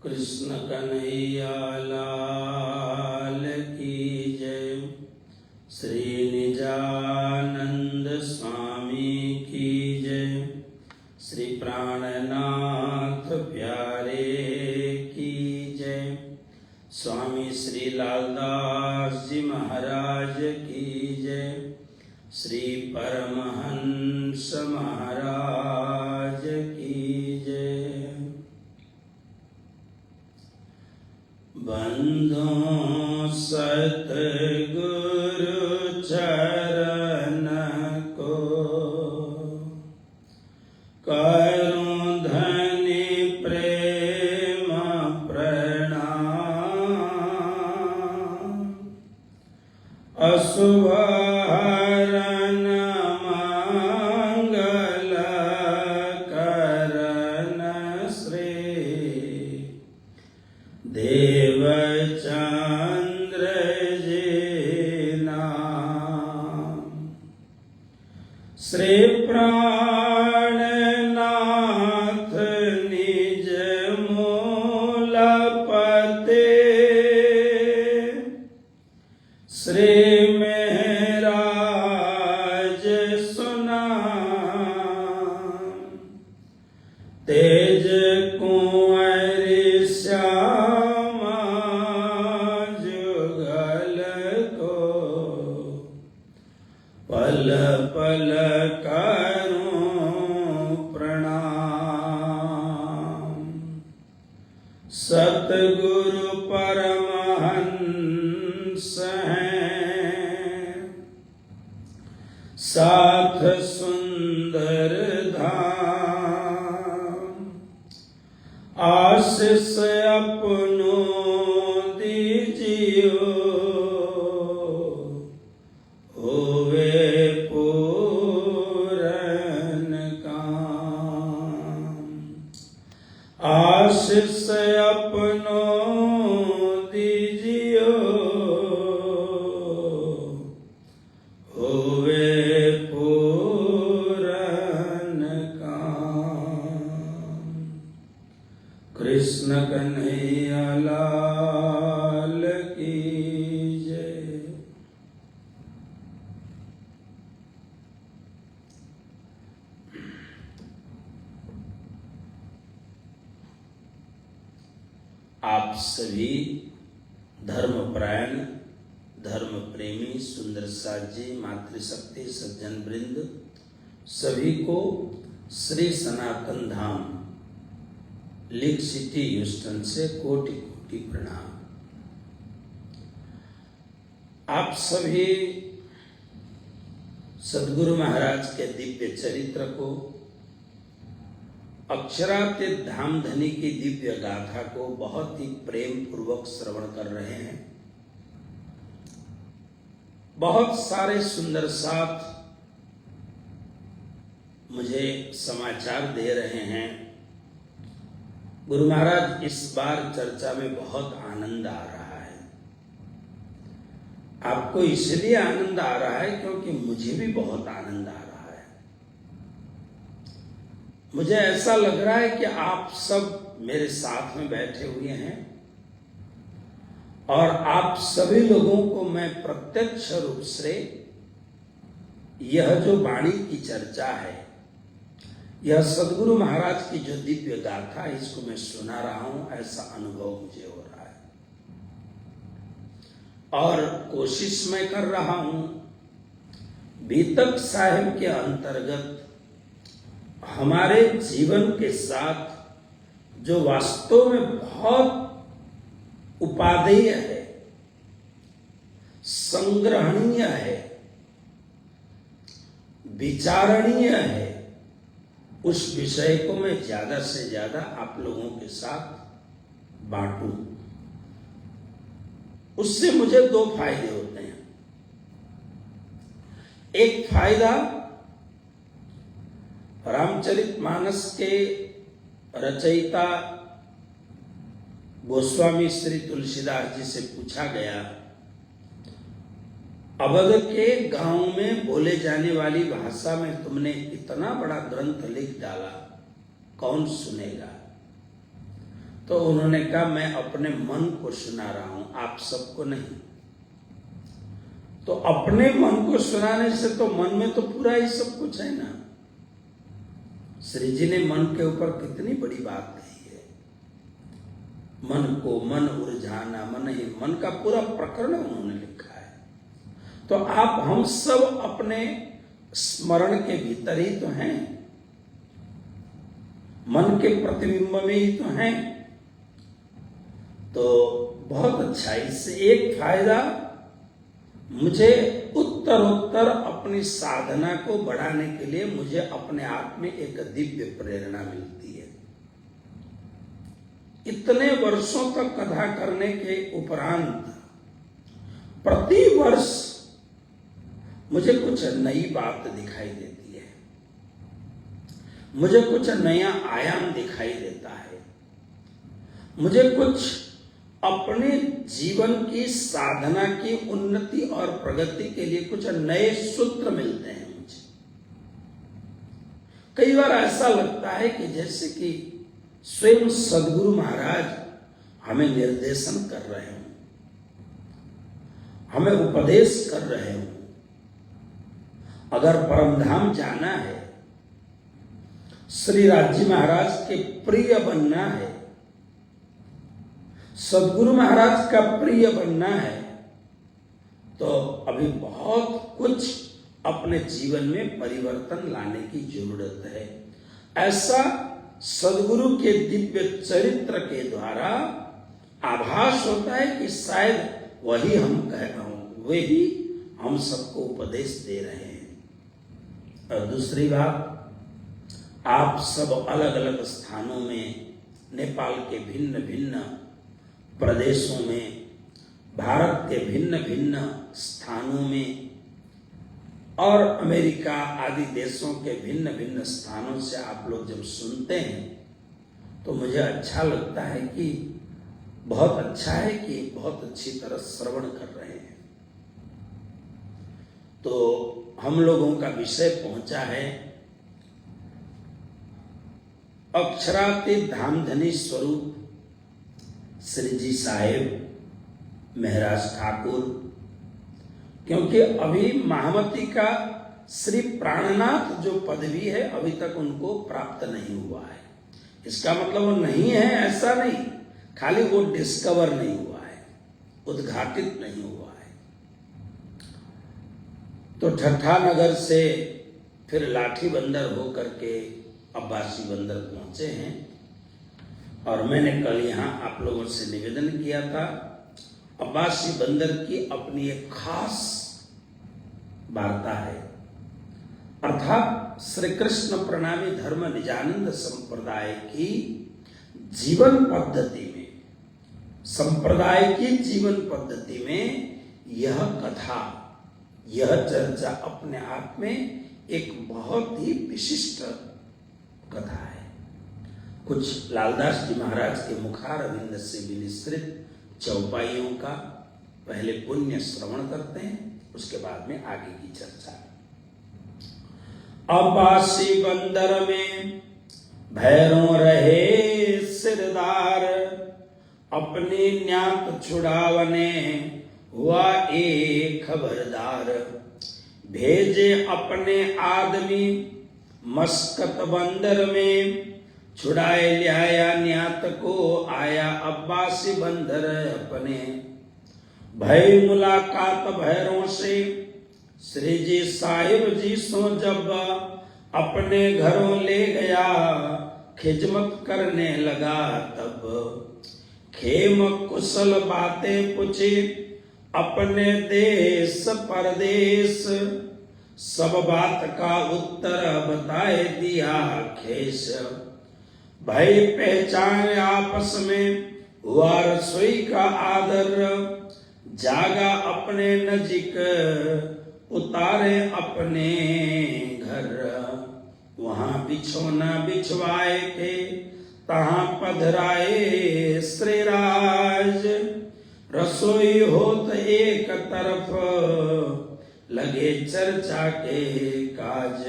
कृष्ण कन्हैया लाल की जय। श्री निजानंद स्वामी की जय। श्री प्राणनाथ प्यारे की जय। स्वामी श्री लालदास जी महाराज की जय। श्री परमहंस महाराज की जय। बंधो सतगुरु चरण को करूं धनि प्रेम प्रणाम। अशुभ हरण मंगल करण श्री देवचंद्र जी नाम। श्री प्राणनाथ निज मूलपते। श्री महराज सुनाम। तेज कुंवर श्यामा जुगल को पल पल करूं प्रणाम। सतगुरु परमहंस हैं साथ सुंदर धाम। आशीष अपनो दीजियो होवे पूरन काम। आशीष अपनो दीजियो होवे पूरन काम। कृष्ण कन्हैया लाल की जय। आप सभी धर्मपरायण धर्म प्रेमी सुंदर साथ जी मातृशक्ति सज्जन वृंद सभी को श्री सनातन धाम लीग सिटी ह्यूस्टन से कोटि कोटि प्रणाम। आप सभी सद्गुरु महाराज के दिव्य चरित्र को अक्षरातीत धामधनी की दिव्य गाथा को बहुत ही प्रेम पूर्वक श्रवण कर रहे हैं। बहुत सारे सुंदर साथ मुझे समाचार दे रहे हैं। गुरु महाराज इस बार चर्चा में बहुत आनंद आ रहा है। आपको इसलिए आनंद आ रहा है क्योंकि मुझे भी बहुत आनंद आ रहा है। मुझे ऐसा लग रहा है कि आप सब मेरे साथ में बैठे हुए हैं और आप सभी लोगों को मैं प्रत्यक्ष रूप से यह जो वाणी की चर्चा है, यह सद्गुरु महाराज की जो दिव्य गाथा है, इसको मैं सुना रहा हूं, ऐसा अनुभव मुझे हो रहा है। और कोशिश मैं कर रहा हूं बीतक साहिब के अंतर्गत हमारे जीवन के साथ जो वास्तव में बहुत उपादेय है, संग्रहणीय है, विचारणीय है, उस विषय को मैं ज्यादा से ज्यादा आप लोगों के साथ बांटूं। उससे मुझे दो फायदे होते हैं। एक फायदा रामचरितमानस के रचयिता गोस्वामी श्री तुलसीदास जी से पूछा गया, अवध के गांव में बोले जाने वाली भाषा में तुमने इतना बड़ा ग्रंथ लिख डाला, कौन सुनेगा? तो उन्होंने कहा मैं अपने मन को सुना रहा हूं, आप सबको नहीं। तो अपने मन को सुनाने से तो मन में तो पूरा ही सब कुछ है ना। श्री जी ने मन के ऊपर कितनी बड़ी बात कही है। मन को मन उलझाना, मन ही मन का पूरा प्रकरण उन्होंने लिखा है। तो आप हम सब अपने स्मरण के भीतर ही तो हैं, मन के प्रतिबिंब में ही तो हैं। तो बहुत अच्छा, इससे एक फायदा मुझे उत्तरोत्तर अपनी साधना को बढ़ाने के लिए मुझे अपने आप में एक दिव्य प्रेरणा मिलती है। इतने वर्षों तक कथा करने के उपरांत प्रति वर्ष मुझे कुछ नई बात दिखाई देती है, मुझे कुछ नया आयाम दिखाई देता है, मुझे कुछ अपने जीवन की साधना की उन्नति और प्रगति के लिए कुछ नए सूत्र मिलते हैं। मुझे कई बार ऐसा लगता है कि जैसे कि स्वयं सद्गुरु महाराज हमें निर्देशन कर रहे हों, हमें उपदेश कर रहे हों। अगर परमधाम जाना है, श्री राज जी महाराज के प्रिय बनना है, सद्गुरु महाराज का प्रिय बनना है, तो अभी बहुत कुछ अपने जीवन में परिवर्तन लाने की जरूरत है। ऐसा सद्गुरु के दिव्य चरित्र के द्वारा आभास होता है कि शायद वही हम कह रहा हूं, वही हम सबको उपदेश दे रहे हैं। और दूसरी बात, आप सब अलग अलग स्थानों में, नेपाल के भिन्न भिन्न प्रदेशों में, भारत के भिन्न भिन्न स्थानों में और अमेरिका आदि देशों के भिन्न भिन्न स्थानों से आप लोग जब सुनते हैं तो मुझे अच्छा लगता है कि बहुत अच्छा है कि बहुत अच्छी तरह श्रवण कर रहे हैं। तो हम लोगों का विषय पहुंचा है अक्षरातीत धामधनी स्वरूप श्री जी साहेब महाराज ठाकुर, क्योंकि अभी महामती का श्री प्राणनाथ जो पदवी है अभी तक उनको प्राप्त नहीं हुआ है। इसका मतलब वो नहीं है ऐसा नहीं, खाली वो डिस्कवर नहीं हुआ है, उद्घाटित नहीं हुआ है। तो ठट्ठा नगर से फिर लाठी बंदर होकर के अब्बासी बंदर पहुंचे हैं। और मैंने कल यहाँ आप लोगों से निवेदन किया था, अब्बासी बंदर की अपनी एक खास वार्ता है, अर्थात श्री कृष्ण प्रणामी धर्म निजानंद संप्रदाय की जीवन पद्धति में, संप्रदाय की जीवन पद्धति में यह कथा, यह चर्चा अपने आप में एक बहुत ही विशिष्ट कथा है। कुछ लालदास जी महाराज के मुखार अरविंद से विनिश्रित चौपाइयों का पहले पुण्य श्रवण करते हैं, उसके बाद में आगे की चर्चा। अब्बासी बंदर में भैरों रहे सिरदार, अपनी न्यात छुड़ावने हुआ एक खबरदार। भेजे अपने आदमी मस्कत बंदर में, छुड़ाए लिया न्यात को आया अब्बासी बंदर अपने। भय मुलाकात भैरों से श्री जी साहिब जी सो जब, अपने घरों ले गया खिजमत करने लगा तब। खेम कुशल बातें पूछी अपने देश परदेश, सब बात का उत्तर बताए दिया खेस। भय पहचान आपस में हुआ रसोई का आदर, जागा अपने नजीक उतारे अपने घर। वहां बिछोना बिछवाए थे तहां पधराए श्री राज, रसोई होत एक तरफ लगे चर्चा के काज।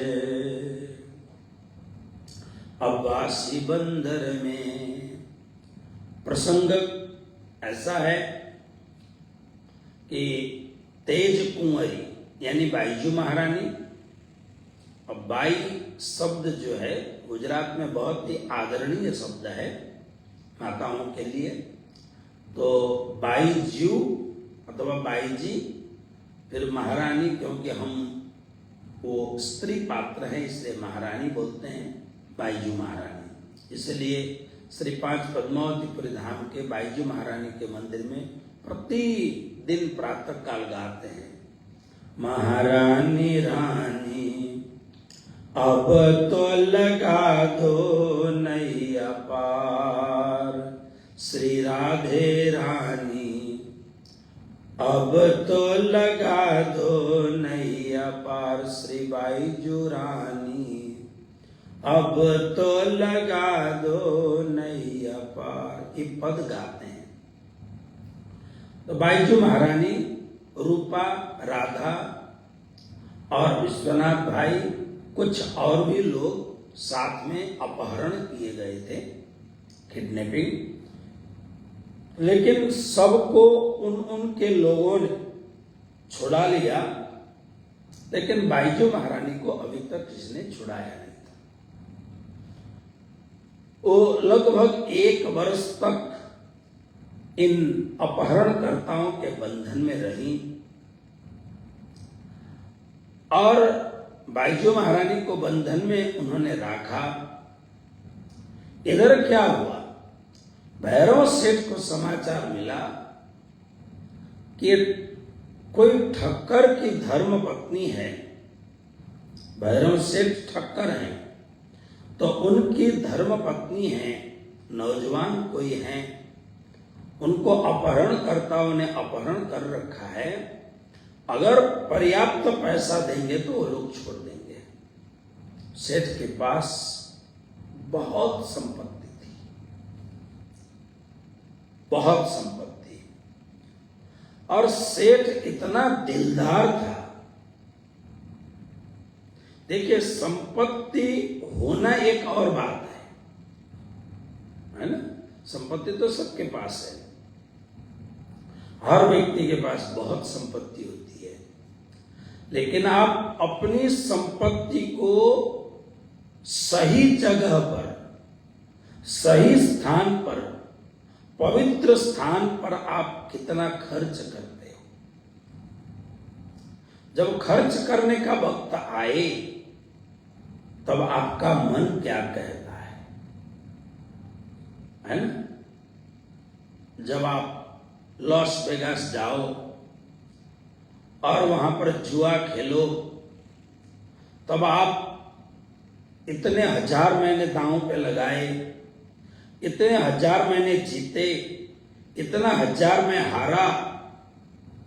अब्बासी बंदर में प्रसंग ऐसा है कि तेज कुंवरी यानी बाईजू महारानी, और बाई शब्द जो है गुजरात में बहुत ही आदरणीय शब्द है माताओं के लिए। तो बाईजू अथवा बाईजी, फिर महारानी, क्योंकि हम वो स्त्री पात्र हैं इसलिए महारानी बोलते हैं, बाईजू महारानी। इसलिए श्री 5 पद्मावतीपुरी धाम के बाईजू महारानी के मंदिर में प्रतिदिन प्रातः काल गाते हैं, महारानी रानी अब तो लगा दो नैया पार, श्री राधे रानी अब तो लगा दो नैया पार, श्री बाईजू रानी अब तो लगा दो नैया पार। ये पद गाते हैं। तो बाईजू महारानी, रूपा, राधा और विश्वनाथ भाई, कुछ और भी लोग साथ में अपहरण किए गए थे, किडनैपिंग, लेकिन सबको उनके लोगों ने छुड़ा लिया, लेकिन बाईजू महारानी को अभी तक किसने छुड़ाया नहीं था। वो लगभग 1 वर्ष तक इन अपहरणकर्ताओं के बंधन में रही, और बाईजू महारानी को बंधन में उन्होंने रखा। इधर क्या हुआ, भैरव सेठ को समाचार मिला कि कोई ठक्कर की धर्म पत्नी है, भैरव सेठ ठक्कर हैं, तो उनकी धर्म पत्नी है, नौजवान कोई है, उनको अपहरणकर्ताओं ने अपहरण कर रखा है, अगर पर्याप्त पैसा देंगे तो वो लोग छोड़ देंगे। सेठ के पास बहुत संपत्ति थी, बहुत संपत्ति, और सेठ इतना दिलदार था। देखिए, संपत्ति होना एक और बात है ना। संपत्ति तो सबके पास है, हर व्यक्ति के पास बहुत संपत्ति होती है, लेकिन आप अपनी संपत्ति को सही जगह पर, सही स्थान पर, पवित्र स्थान पर आप कितना खर्च करते हो। जब खर्च करने का वक्त आए तब आपका मन क्या कहता है ना। जब आप लॉस वेगास जाओ और वहां पर जुआ खेलो, तब आप इतने हजार मैंने दांव पे लगाए, इतने हजार मैंने जीते, इतना हजार में हारा,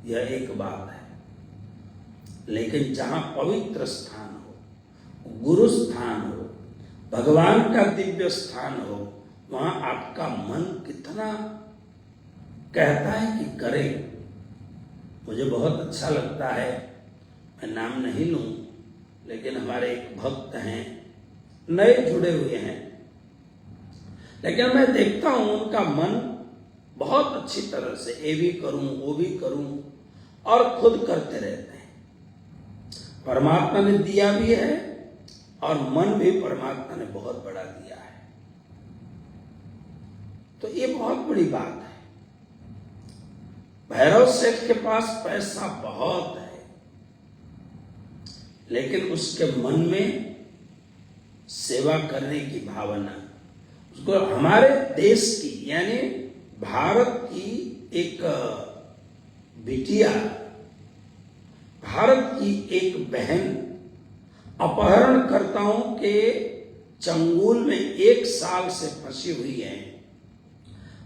यह एक बात है। लेकिन जहां पवित्र स्थान हो, गुरु स्थान हो, भगवान का दिव्य स्थान हो, वहां आपका मन कितना कहता है कि करें। मुझे बहुत अच्छा लगता है, मैं नाम नहीं लूं, लेकिन हमारे एक भक्त हैं, नए जुड़े हुए हैं, लेकिन मैं देखता हूं उनका मन बहुत अच्छी तरह से ये भी करूं वो भी करूं, और खुद करते रहते हैं। परमात्मा ने दिया भी है और मन भी परमात्मा ने बहुत बड़ा दिया है, तो ये बहुत बड़ी बात है। भैरव सेठ के पास पैसा बहुत है, लेकिन उसके मन में सेवा करने की भावना, उसको हमारे देश की यानी भारत की एक बिटिया, भारत की एक बहन अपहरणकर्ताओं के चंगुल में 1 साल से फंसी हुई है,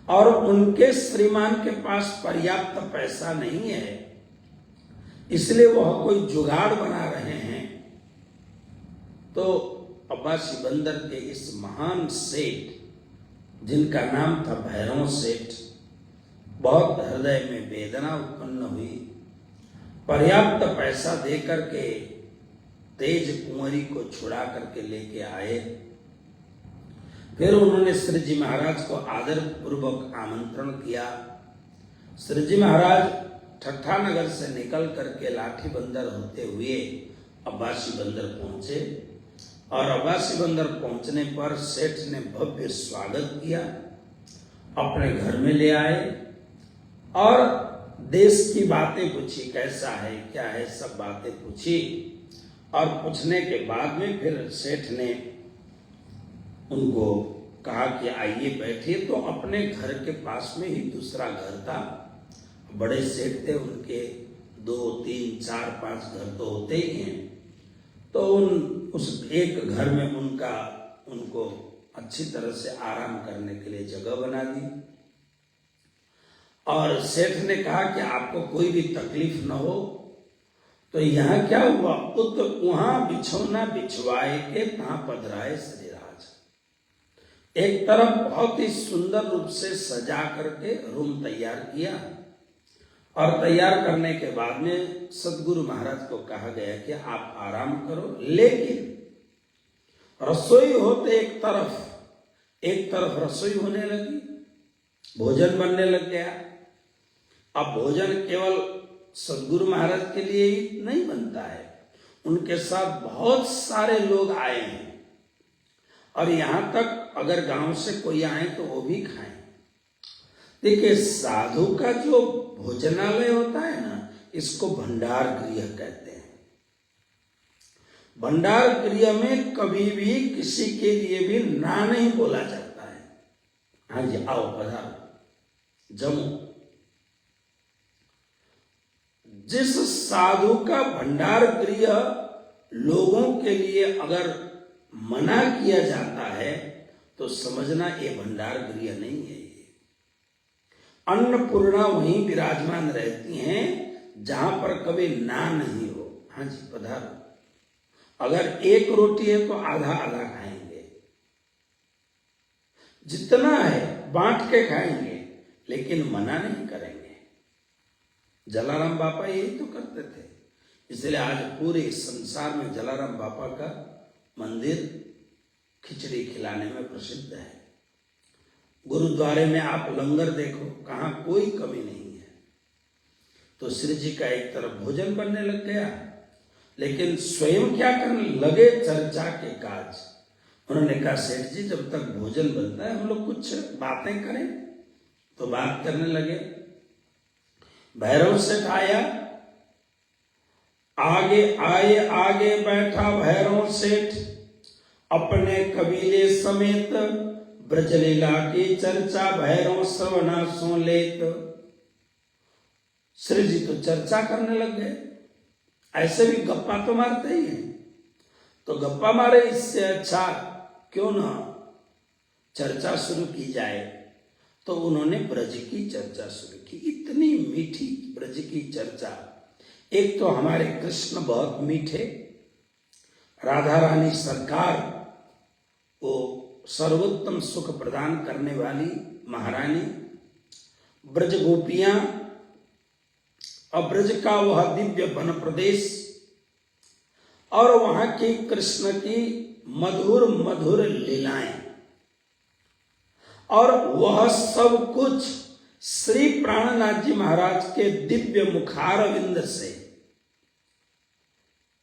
और उनके श्रीमान के पास पर्याप्त पैसा नहीं है, इसलिए वह कोई जुगाड़ बना रहे हैं। तो अब्बासी बंदर के इस महान सेठ, जिनका नाम था भैरव सेठ, बहुत हृदय में वेदना उत्पन्न हुई। पर्याप्त पैसा देकर के तेज कुंवरी को छुड़ा करके लेके आए। फिर उन्होंने श्री जी महाराज को आदर पूर्वक आमंत्रण किया। श्री जी महाराज ठट्ठा नगर से निकल करके लाठी बंदर होते हुए अब्बासी बंदर पहुंचे और अब्बासी बंदर पहुंचने पर सेठ ने भव्य स्वागत किया, अपने घर में ले आए और देश की बातें पूछी, कैसा है क्या है, सब बातें पूछी। और पूछने के बाद में फिर सेठ ने उनको कहा कि आइए बैठिए। तो अपने घर के पास में ही दूसरा घर था, बड़े सेठ थे, उनके 2, 3, 4, 5 घर तो होते ही हैं। तो उस एक घर में उनको अच्छी तरह से आराम करने के लिए जगह बना दी। और सेठ ने कहा कि आपको कोई भी तकलीफ न हो, तो यहाँ क्या हुआ, उत वहां बिछौना बिछवाए के तहां पधराए श्रीराज। एक तरफ बहुत ही सुंदर रूप से सजा करके रूम तैयार किया और तैयार करने के बाद में सदगुरु महाराज को कहा गया कि आप आराम करो, लेकिन रसोई होते एक तरफ रसोई होने लगी, भोजन बनने लग गया। अब भोजन केवल सदगुरु महाराज के लिए ही नहीं बनता है, उनके साथ बहुत सारे लोग आए हैं और यहां तक अगर गांव से कोई आए तो वो भी खाएं। देखिए, साधु का जो भोजनालय होता है ना, इसको भंडार गृह कहते हैं। भंडार गृह में कभी भी किसी के लिए भी ना नहीं बोला जाता है। हाँ जी, आओ पधारो, जमो। जिस साधु का भंडार गृह लोगों के लिए अगर मना किया जाता है तो समझना ये भंडार गृह नहीं है। अन्नपूर्णा वहीं विराजमान रहती हैं जहां पर कभी ना नहीं हो। हाँ जी, पधारो। अगर एक रोटी है तो आधा आधा खाएंगे, जितना है बांट के खाएंगे, लेकिन मना नहीं करेंगे। जलाराम बापा यही तो करते थे, इसलिए आज पूरे संसार में जलाराम बापा का मंदिर खिचड़ी खिलाने में प्रसिद्ध है। गुरुद्वारे में आप लंगर देखो, कहां कोई कमी नहीं है। तो श्री जी का एक तरफ भोजन बनने लग गया, लेकिन स्वयं क्या करने लगे, चर्चा के काज। उन्होंने कहा, सेठ जी जब तक भोजन बनता है हम लोग कुछ बातें करें। तो बात करने लगे। भैरव सेठ आया, आगे बैठा भैरव सेठ, अपने कबीले समेत ब्रजलीला की चर्चा भैरव श्रवणा सो लेत। श्री जी तो चर्चा करने लग गए। ऐसे भी गप्पा तो मारते ही हैं, तो गप्पा मारे, इससे अच्छा क्यों ना चर्चा शुरू की जाए। तो उन्होंने ब्रज की चर्चा शुरू की। इतनी मीठी ब्रज की चर्चा। एक तो हमारे कृष्ण बहुत मीठे, राधा रानी सरकार वो सर्वोत्तम सुख प्रदान करने वाली महारानी, ब्रज गोपियां और ब्रज का वह दिव्य वन प्रदेश और वहां की कृष्ण की मधुर मधुर लीलाएं, और वह सब कुछ श्री प्राणनाथ जी महाराज के दिव्य मुखारविंद से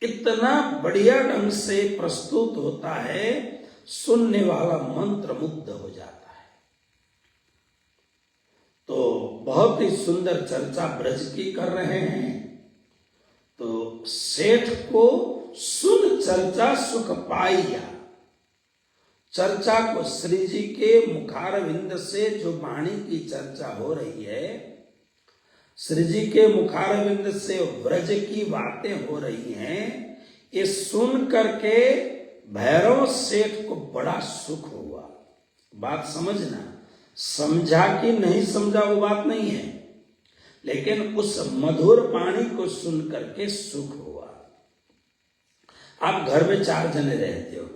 इतना बढ़िया ढंग से प्रस्तुत होता है, सुनने वाला मंत्र मुग्ध हो जाता है। तो बहुत ही सुंदर चर्चा ब्रज की कर रहे हैं। तो सेठ को सुन चर्चा सुख पाइया। चर्चा को श्री जी के मुखारविंद से जो वाणी की चर्चा हो रही है, श्री जी के मुखारविंद से व्रज की बातें हो रही हैं, ये सुन करके भैरव सेठ को बड़ा सुख हुआ। बात समझना, समझा कि नहीं समझा वो बात नहीं है, लेकिन उस मधुर वाणी को सुन करके सुख हुआ। आप घर में 4 जने रहते हो,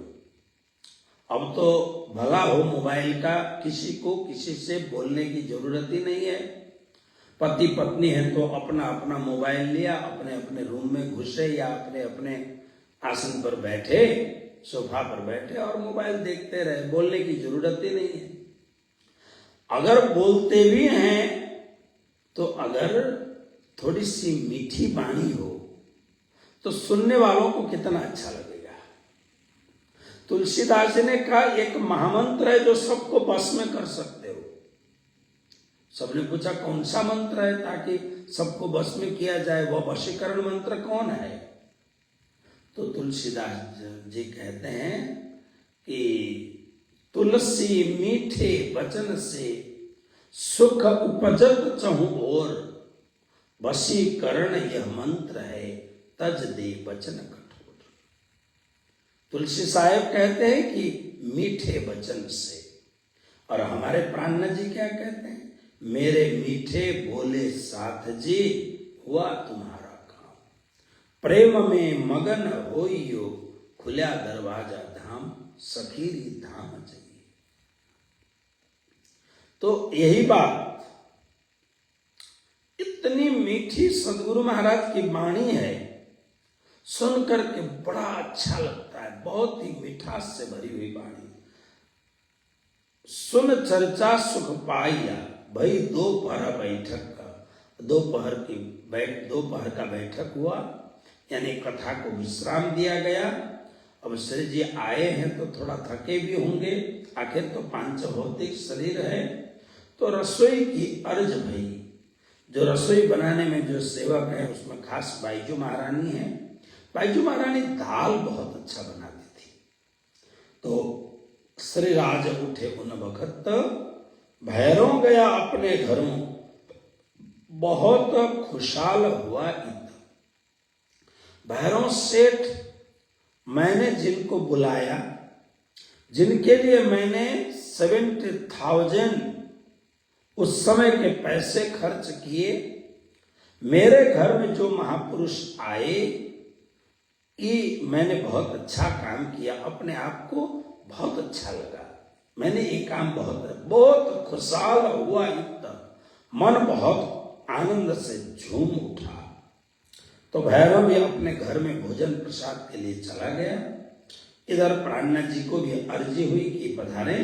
अब तो भला हो मोबाइल का, किसी को किसी से बोलने की जरूरत ही नहीं है। पति पत्नी है तो अपना अपना मोबाइल लिया, अपने अपने रूम में घुसे या अपने अपने आसन पर बैठे, सोफा पर बैठे और मोबाइल देखते रहे, बोलने की जरूरत ही नहीं है। अगर बोलते भी हैं तो अगर थोड़ी सी मीठी वाणी हो तो सुनने वालों को कितना अच्छा लगेगा। तुलसीदास जी ने कहा एक महामंत्र है जो सबको बस में कर सकते हो। सबने पूछा कौन सा मंत्र है ताकि सबको बस में किया जाए, वह वशीकरण मंत्र कौन है? तो तुलसीदास जी कहते हैं कि तुलसी मीठे वचन से सुख उपजत चहु और, वशीकरण यह मंत्र है तज दे वचन कठोर। तुलसी साहेब कहते हैं कि मीठे वचन से, और हमारे प्राणनाथ जी क्या कहते हैं? मेरे मीठे बोले साथ जी हुआ तुम्हारा काम, प्रेम में मगन होइयो खुला दरवाजा धाम, सखीरी धाम चाहिए। तो यही बात, इतनी मीठी सदगुरु महाराज की वाणी है, सुनकर के बड़ा अच्छा लगता है। बहुत ही मिठास से भरी हुई वाणी। सुन चर्चा सुख पाइया, भाई दोपहर बैठक का, दोपहर का बैठक हुआ, यानी कथा को विश्राम दिया गया। अब श्री जी आए हैं तो थोड़ा थके भी होंगे, आखिर तो पांच भौतिक शरीर है। तो रसोई की अर्ज भई, जो रसोई बनाने में जो सेवक है उसमें खास बाईजू महारानी है। बाईजू महारानी दाल बहुत अच्छा बनाती थी। तो श्री राज उठे उन वक्त, भैरव गया अपने घरों, बहुत खुशहाल हुआ इत। भैरव सेठ मैंने जिनको बुलाया, जिनके लिए मैंने 70,000 उस समय के पैसे खर्च किए, मेरे घर में जो महापुरुष आए, ये मैंने बहुत अच्छा काम किया, अपने आप को बहुत अच्छा लगा, मैंने ये काम बहुत खुशहाल हुआ, इतना मन बहुत आनंद से झूम उठा। तो भैरव भी अपने घर में भोजन प्रसाद के लिए चला गया। इधर प्राणनाथ जी को भी अर्जी हुई कि पधारे।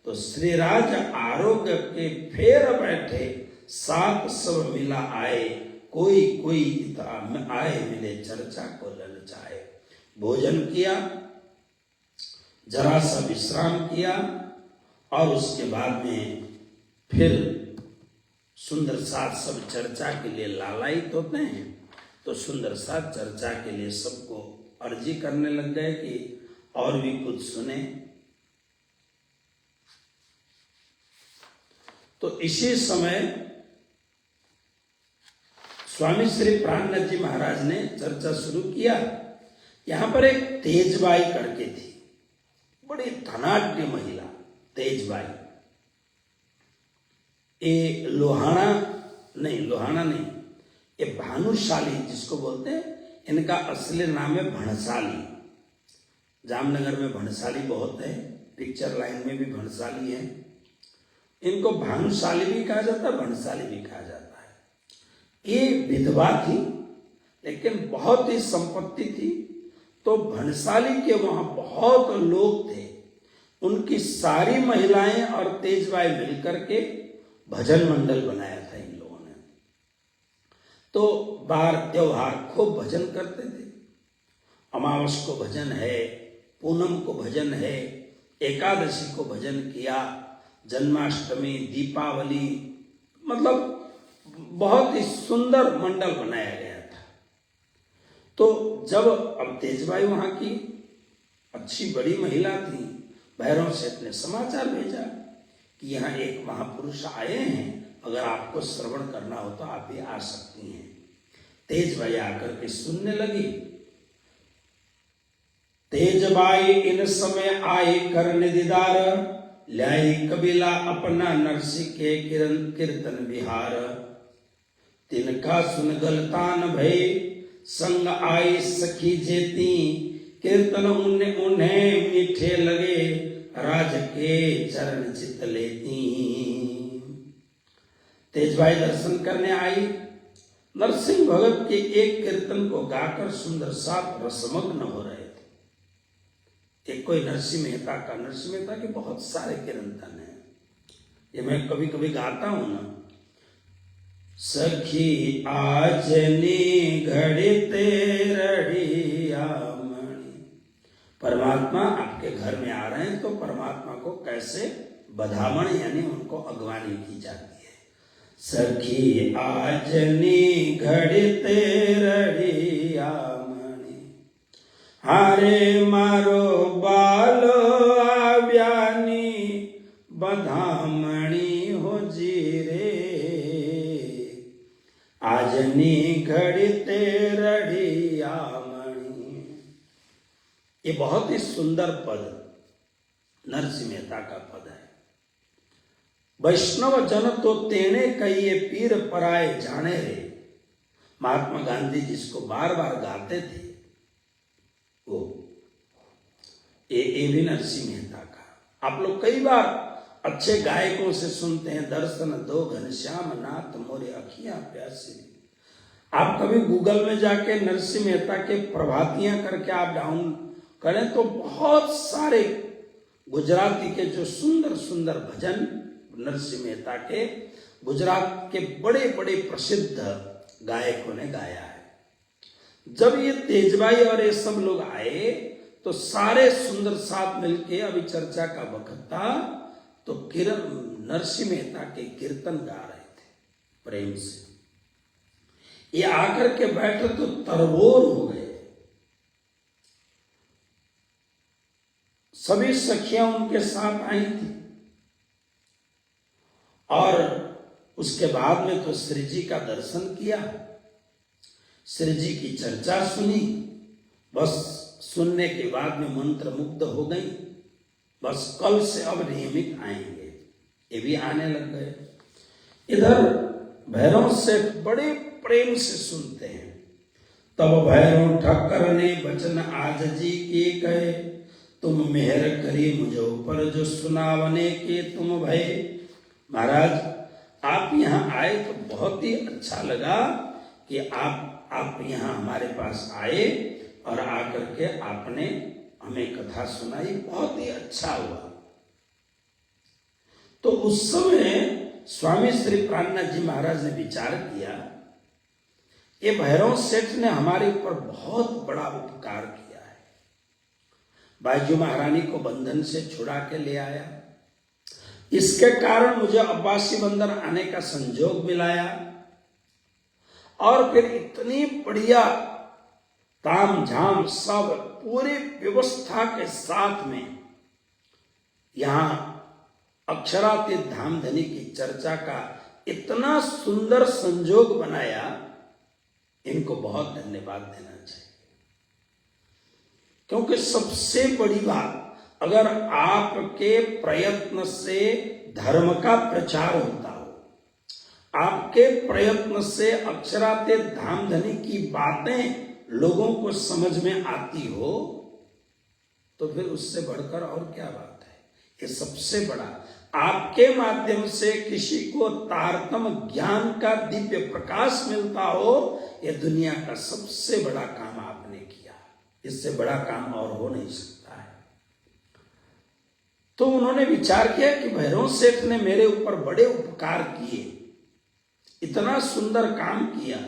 तो श्रीराज आरोग्य के फेर बैठे, सात सब मिला आए, कोई कोई आए मिले चर्चा को ललचाए। भोजन किया, जरा सा विश्राम किया, और उसके बाद में फिर सुंदर साथ सब चर्चा के लिए लालायित होते हैं। तो सुंदर साथ चर्चा के लिए सबको अर्जी करने लग गए कि और भी कुछ सुने। तो इसी समय स्वामी श्री प्राणनाथ जी महाराज ने चर्चा शुरू किया। यहां पर एक तेजबाई करके थी, बड़ी धनाढ्य महिला तेजबाई। ये लोहाना नहीं, ये भानुशाली जिसको बोलते हैं, इनका असली नाम है भणसाली। जामनगर में भणसाली बहुत है, पिक्चर लाइन में भी भणसाली है। इनको भानुशाली भी कहा जाता है, भणसाली भी कहा जाता है। ये विधवा थी लेकिन बहुत ही संपत्ति थी। तो भणसाली के वहां बहुत लोग थे, उनकी सारी महिलाएं और तेजबाई मिलकर के भजन मंडल बनाया था इन लोगों ने। तो बार त्योहार खूब भजन करते थे। अमावस को भजन है, पूनम को भजन है, एकादशी को भजन किया, जन्माष्टमी, दीपावली, मतलब बहुत ही सुंदर मंडल बनाया गया था। तो जब अब तेजबाई वहां की अच्छी बड़ी महिला थी, भैरव सेठ ने समाचार भेजा कि यहाँ एक महापुरुष आए हैं, अगर आपको श्रवण करना हो तो आप भी आ सकती हैं। तेजबाई आकर के सुनने लगी। तेजबाई इन समय आए करने दीदार, लाई कबीला अपना नरसी के कीर्तन बिहार। तिनका सुन गलतान भय, संग आई सखी जेती, कीर्तन उन्हें मीठे लगे, राज के चरण चित लेती। तेजबाई दर्शन करने आई। नरसिंह भगत के एक कीर्तन को गाकर सुंदर साथ रसमग्न हो रहे थे। एक कोई नरसिंह मेहता के बहुत सारे कीर्तन हैं, ये मैं कभी कभी गाता हूं ना। सखी आजनी घड़ीते रड़िया मणि, परमात्मा आपके घर में आ रहे हैं तो परमात्मा को कैसे बधामण यानी उनको अगवानी की जाती है। सखी आजनी घड़ीते रड़िया मणि, हारे मारो बालो आव्यानी बधामणी हो जीरे, आजनी घड़ीते रड़िया मणि। ये बहुत ही सुंदर पद नरसिंह मेहता का पद है। वैष्णव जन तो तेने कहिए पीर पराए जाने रे, महात्मा गांधी जिसको बार बार गाते थे वो ये भी नरसिंह मेहता का। आप लोग कई बार अच्छे गायकों से सुनते हैं, दर्शन दो घनश्याम नाथ मोरे अखियां प्यासी। आप कभी गूगल में जाके नरसिंह मेहता के प्रभातियां करके आप डाउन करें तो बहुत सारे गुजराती के जो सुंदर सुंदर भजन नरसिंह मेहता के, गुजरात के बड़े बड़े प्रसिद्ध गायकों ने गाया है। जब ये तेजबाई और ये सब लोग आए तो सारे सुंदर साथ मिलके, अभी चर्चा का वक्त था तो किरण नरसिंह मेहता के कीर्तन गा रहे थे प्रेम से। ये आकर के बैठे तो तरबोर हो गए। सभी सखियां उनके साथ आई थी और उसके बाद में तो श्री जी का दर्शन किया, श्री जी की चर्चा सुनी। बस सुनने के बाद में मंत्र मुग्ध हो गई। बस कल से अब नियमित आएंगे, ये भी आने लग गए। इधर भैरव सेठ बड़े प्रेम से सुनते हैं। तब भैरव ठक्कर ने वचन आज जी के कहे, तुम मेहर करिए मुझे ऊपर जो सुनावने के तुम भय। महाराज आप यहाँ आए तो बहुत ही अच्छा लगा कि आप यहाँ हमारे पास आए और आकर के आपने हमें कथा सुनाई, बहुत ही अच्छा हुआ। तो उस समय स्वामी श्री प्राणनाथ जी महाराज ने विचार किया, ये भैरव सेठ ने हमारे ऊपर बहुत बड़ा उपकार किया है। बाईजू महारानी को बंधन से छुड़ा के ले आया, इसके कारण मुझे अब्बासी बंदर आने का संजोग मिलाया और फिर इतनी बढ़िया ताम झाम सब पूरी व्यवस्था के साथ में यहां अक्षरातीत धामधनी की चर्चा का इतना सुंदर संजोग बनाया, इनको बहुत धन्यवाद देना चाहिए। क्योंकि सबसे बड़ी बात, अगर आपके प्रयत्न से धर्म का प्रचार होता हो, आपके प्रयत्न से अक्षरातीत धामधनी की बातें लोगों को समझ में आती हो, तो फिर उससे बढ़कर और क्या बात है। ये सबसे बड़ा, आपके माध्यम से किसी को तारतम ज्ञान का दिव्य प्रकाश मिलता हो, यह दुनिया का सबसे बड़ा काम आपने किया। इससे बड़ा काम और हो नहीं सकता है। तो उन्होंने विचार किया कि भैरव सेठ ने मेरे ऊपर बड़े उपकार किए, इतना सुंदर काम किया,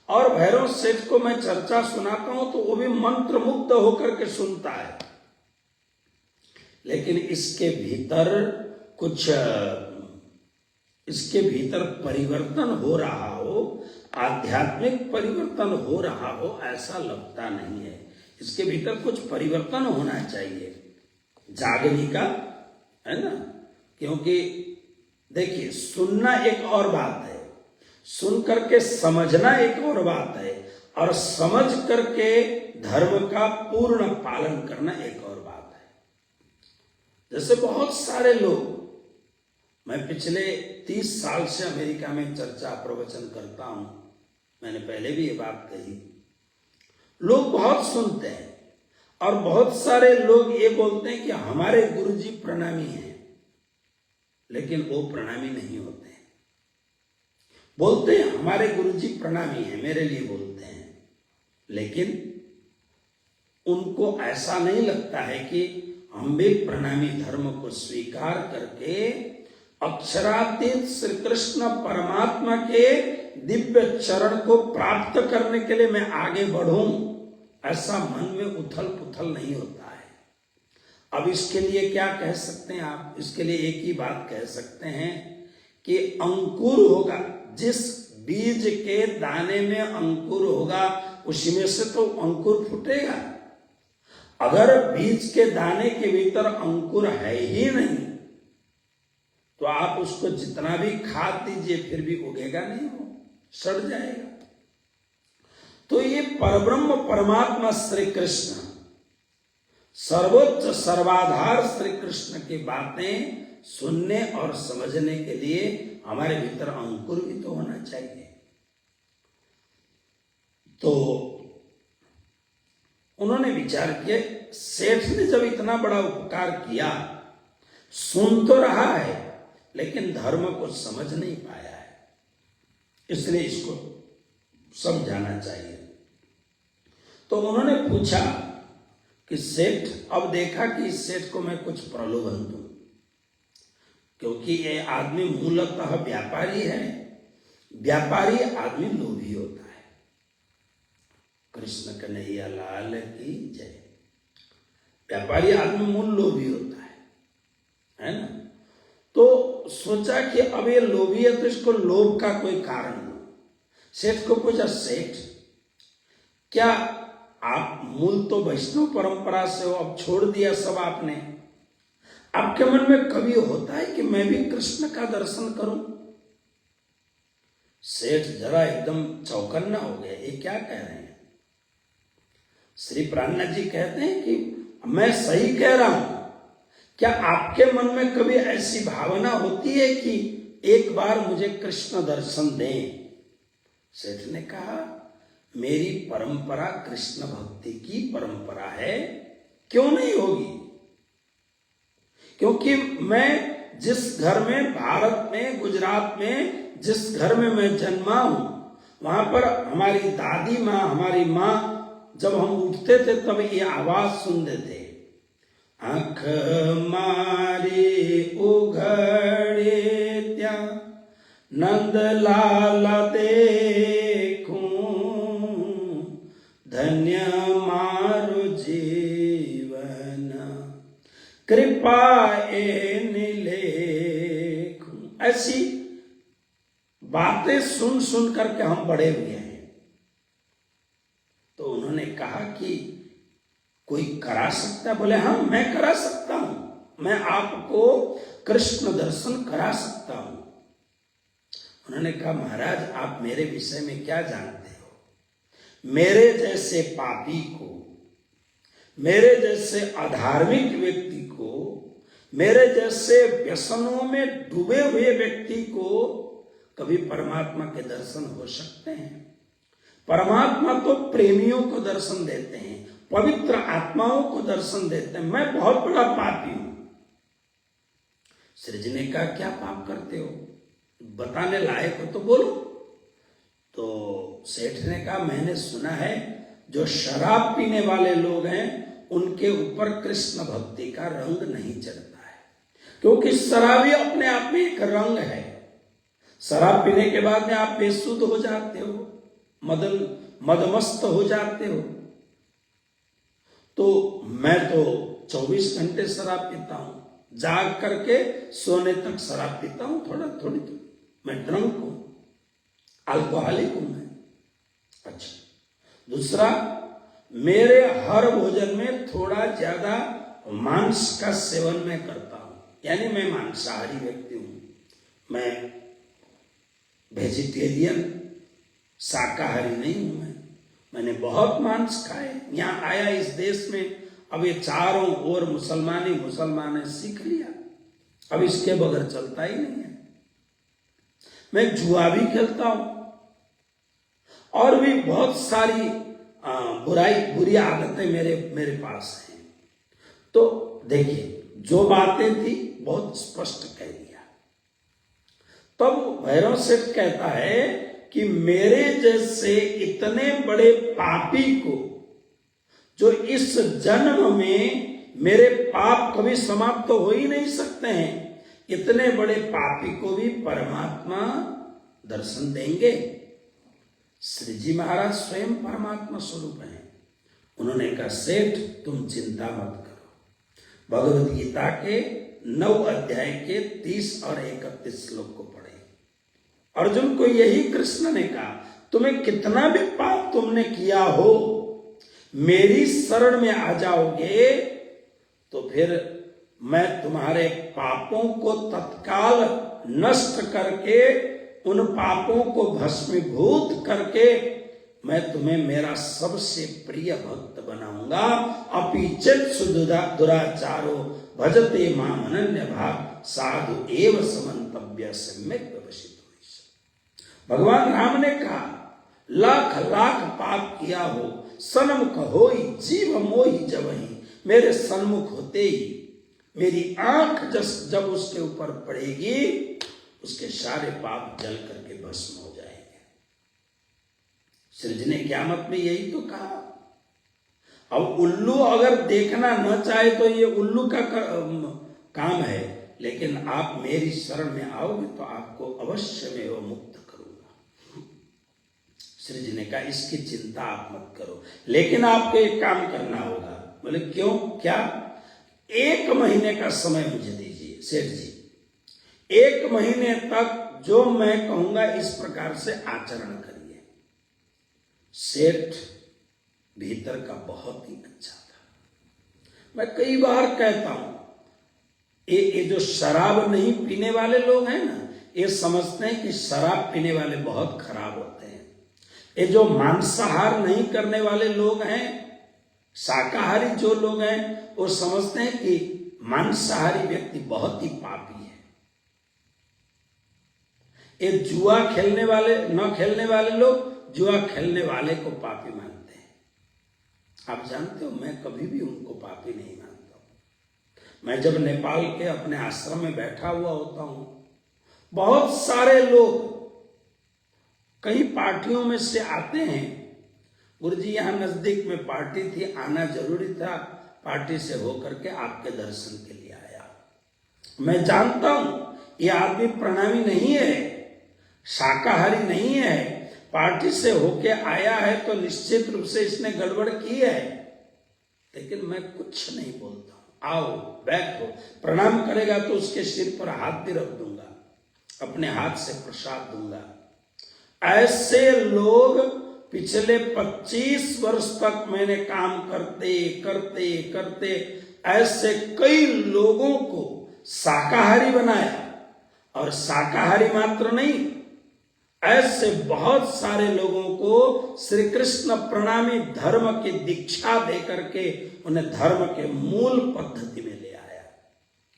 और भैरव सेठ को मैं चर्चा सुनाता हूं तो वो भी मंत्र मुग्ध होकर के सुनता है। लेकिन इसके भीतर कुछ, इसके भीतर परिवर्तन हो रहा हो, आध्यात्मिक परिवर्तन हो रहा हो, ऐसा लगता नहीं है। इसके भीतर कुछ परिवर्तन होना चाहिए, जागने का, है ना। क्योंकि देखिए, सुनना एक और बात है, सुन करके समझना एक और बात है, और समझ करके धर्म का पूर्ण पालन करना एक और बात है। जैसे बहुत सारे लोग, मैं पिछले 30 साल से अमेरिका में चर्चा प्रवचन करता हूं, मैंने पहले भी ये बात कही, लोग बहुत सुनते हैं और बहुत सारे लोग ये बोलते हैं कि हमारे गुरुजी प्रणामी हैं, लेकिन वो प्रणामी नहीं होते हैं। बोलते हैं हमारे गुरुजी प्रणामी हैं, मेरे लिए बोलते हैं, लेकिन उनको ऐसा नहीं लगता है कि हम भी प्रणामी धर्म को स्वीकार करके अक्षरातीत श्री कृष्ण परमात्मा के दिव्य चरण को प्राप्त करने के लिए मैं आगे बढ़ूं, ऐसा मन में उथल पुथल नहीं होता है। अब इसके लिए क्या कह सकते हैं आप? इसके लिए एक ही बात कह सकते हैं कि अंकुर होगा, जिस बीज के दाने में अंकुर होगा उसी में से तो अंकुर फूटेगा। अगर बीज के दाने के भीतर अंकुर है ही नहीं तो आप उसको जितना भी खाद दीजिए फिर भी उगेगा नहीं, वो सड़ जाएगा। तो ये परब्रह्म परमात्मा श्री कृष्ण, सर्वोच्च सर्वाधार श्री कृष्ण की बातें सुनने और समझने के लिए हमारे भीतर अंकुर भी तो होना चाहिए। तो उन्होंने विचार किया, सेठ ने जब इतना बड़ा उपकार किया, सुन तो रहा है लेकिन धर्म को समझ नहीं पाया है, इसलिए इसको समझाना चाहिए। तो उन्होंने पूछा कि सेठ, अब देखा कि इस सेठ को मैं कुछ प्रलोभन दूं, क्योंकि ये आदमी मूलतः व्यापारी है। व्यापारी आदमी लोभी होता है। कृष्ण कन्हैया लाल की जय। व्यापारी आदमी मूल लोभी होता है ना। तो सोचा कि अब ये लोभी है तो इसको लोभ का कोई कारण हो। सेठ को पूछा, सेठ क्या आप मूल तो वैष्णव परंपरा से हो, अब छोड़ दिया सब आपने, आपके मन में कभी होता है कि मैं भी कृष्ण का दर्शन करूं? सेठ जरा एकदम चौकन्ना हो गया, ये क्या कह रहे हैं? श्री प्राणनाथ जी कहते हैं कि मैं सही कह रहा हूं, क्या आपके मन में कभी ऐसी भावना होती है कि एक बार मुझे कृष्ण दर्शन दें? सेठ ने कहा, मेरी परंपरा कृष्ण भक्ति की परंपरा है, क्यों नहीं होगी? क्योंकि मैं जिस घर में, भारत में, गुजरात में जिस घर में मैं जन्मा हूं, वहां पर हमारी दादी माँ, हमारी माँ जब हम उठते थे तब ये आवाज सुनते थे, आँख मारी उघड़े त्या नंद लाल देखूं, धन्य मारु जीवन कृपा एन लेखूं। ऐसी बातें सुन सुन करके हम बड़े हुए हैं। तो उन्होंने कहा कि कोई करा सकता? बोले हाँ, मैं करा सकता हूं, मैं आपको कृष्ण दर्शन करा सकता हूं। उन्होंने कहा, महाराज आप मेरे विषय में क्या जानते हो? मेरे जैसे पापी को, मेरे जैसे अधार्मिक व्यक्ति को, मेरे जैसे व्यसनों में डूबे हुए व्यक्ति को कभी परमात्मा के दर्शन हो सकते हैं? परमात्मा तो प्रेमियों को दर्शन देते हैं, पवित्र आत्माओं को दर्शन देते हैं। मैं बहुत बड़ा पापी हूं। श्री जी ने कहा, क्या पाप करते हो? बताने लायक हो तो बोलो। तो सेठ ने कहा, मैंने सुना है जो शराब पीने वाले लोग हैं उनके ऊपर कृष्ण भक्ति का रंग नहीं चढ़ता है, क्योंकि शराबी अपने आप में एक रंग है। शराब पीने के बाद में आप बेसुध हो जाते हो, मदमस्त हो जाते हो। तो मैं तो 24 घंटे शराब पीता हूं, जाग करके सोने तक शराब पीता हूं, थोड़ा थोड़ी तो मैं ड्रंक हूं, अल्कोहलिक हूं मैं। अच्छा, दूसरा, मेरे हर भोजन में थोड़ा ज्यादा मांस का सेवन मैं करता हूं, यानी मैं मांसाहारी व्यक्ति हूं। मैं वेजिटेरियन, शाकाहारी नहीं हूं। मैंने बहुत मांस खाए। यहाँ आया इस देश में, अब ये चारों ओर मुसलमान सीख लिया, अब इसके बगैर चलता ही नहीं है। मैं जुआ भी खेलता हूं और भी बहुत सारी बुरी आदतें मेरे पास हैं। तो देखिए, जो बातें थी बहुत स्पष्ट कह दिया। तब भैरव सेठ कहता है कि मेरे जैसे इतने बड़े पापी को जो इस जन्म में मेरे पाप कभी समाप्त तो हो ही नहीं सकते हैं, इतने बड़े पापी को भी परमात्मा दर्शन देंगे। श्री जी महाराज स्वयं परमात्मा स्वरूप हैं। उन्होंने कहा, सेठ तुम चिंता मत करो। भगवद गीता के 9 अध्याय के 30 और 31 श्लोक को पढ़े। अर्जुन को यही कृष्ण ने कहा, तुम्हें कितना भी पाप तुमने किया हो, मेरी शरण में आ जाओगे तो फिर मैं तुम्हारे पापों को तत्काल नष्ट करके, उन पापों को भस्मीभूत करके मैं तुम्हें मेरा सबसे प्रिय भक्त बनाऊंगा। अपि चेत्सु दुराचारो भजते माम अनन्य भाग साधु एव समन्तव्य सम्यक व्यवसित। भगवान राम ने कहा, लाख लाख पाप किया हो, सन्मुख होई जीव मोहि जबहि, मेरे सन्मुख होते ही मेरी आंख जब उसके ऊपर पड़ेगी, उसके सारे पाप जल करके भस्म हो जाएंगे। श्री जी ने क़यामत में यही तो कहा। अब उल्लू अगर देखना न चाहे तो ये उल्लू का काम है, लेकिन आप मेरी शरण में आओगे तो आपको अवश्य में वो मुक्त करूंगा। श्री जी ने कहा, इसकी चिंता आप मत करो, लेकिन आपको एक काम करना होगा। बोले क्यों? क्या? 1 महीने का समय मुझे दीजिए सेठ जी। 1 महीने तक जो मैं कहूंगा इस प्रकार से आचरण करिए। सेठ भीतर का बहुत ही अच्छा था। मैं कई बार कहता हूं, ये जो शराब नहीं पीने वाले लोग हैं ना, ये समझते हैं कि शराब पीने वाले बहुत खराब होते हैं। ये जो मांसाहार नहीं करने वाले लोग हैं, शाकाहारी जो लोग हैं, वो समझते हैं कि मांसाहारी व्यक्ति बहुत ही पापी है। ये जुआ खेलने वाले, न खेलने वाले लोग जुआ खेलने वाले को पापी मानते हैं। आप जानते हो, मैं कभी भी उनको पापी नहीं मानता हूं। मैं जब नेपाल के अपने आश्रम में बैठा हुआ होता हूं, बहुत सारे लोग कई पार्टियों में से आते हैं। गुरुजी यहाँ नजदीक में पार्टी थी, आना जरूरी था, पार्टी से होकर के आपके दर्शन के लिए आया। मैं जानता हूं ये आदमी प्रणामी नहीं है, शाकाहारी नहीं है, पार्टी से होके आया है तो निश्चित रूप से इसने गड़बड़ की है, लेकिन मैं कुछ नहीं बोलता हूं। आओ बैठो, प्रणाम करेगा तो उसके सिर पर हाथ भी रख दूंगा, अपने हाथ से प्रसाद दूंगा। ऐसे लोग पिछले 25 वर्ष तक मैंने काम करते करते करते ऐसे कई लोगों को शाकाहारी बनाया, और शाकाहारी मात्र नहीं, ऐसे बहुत सारे लोगों को श्री कृष्ण प्रणामी धर्म की दीक्षा दे करके उन्हें धर्म के मूल पद्धति में ले आया।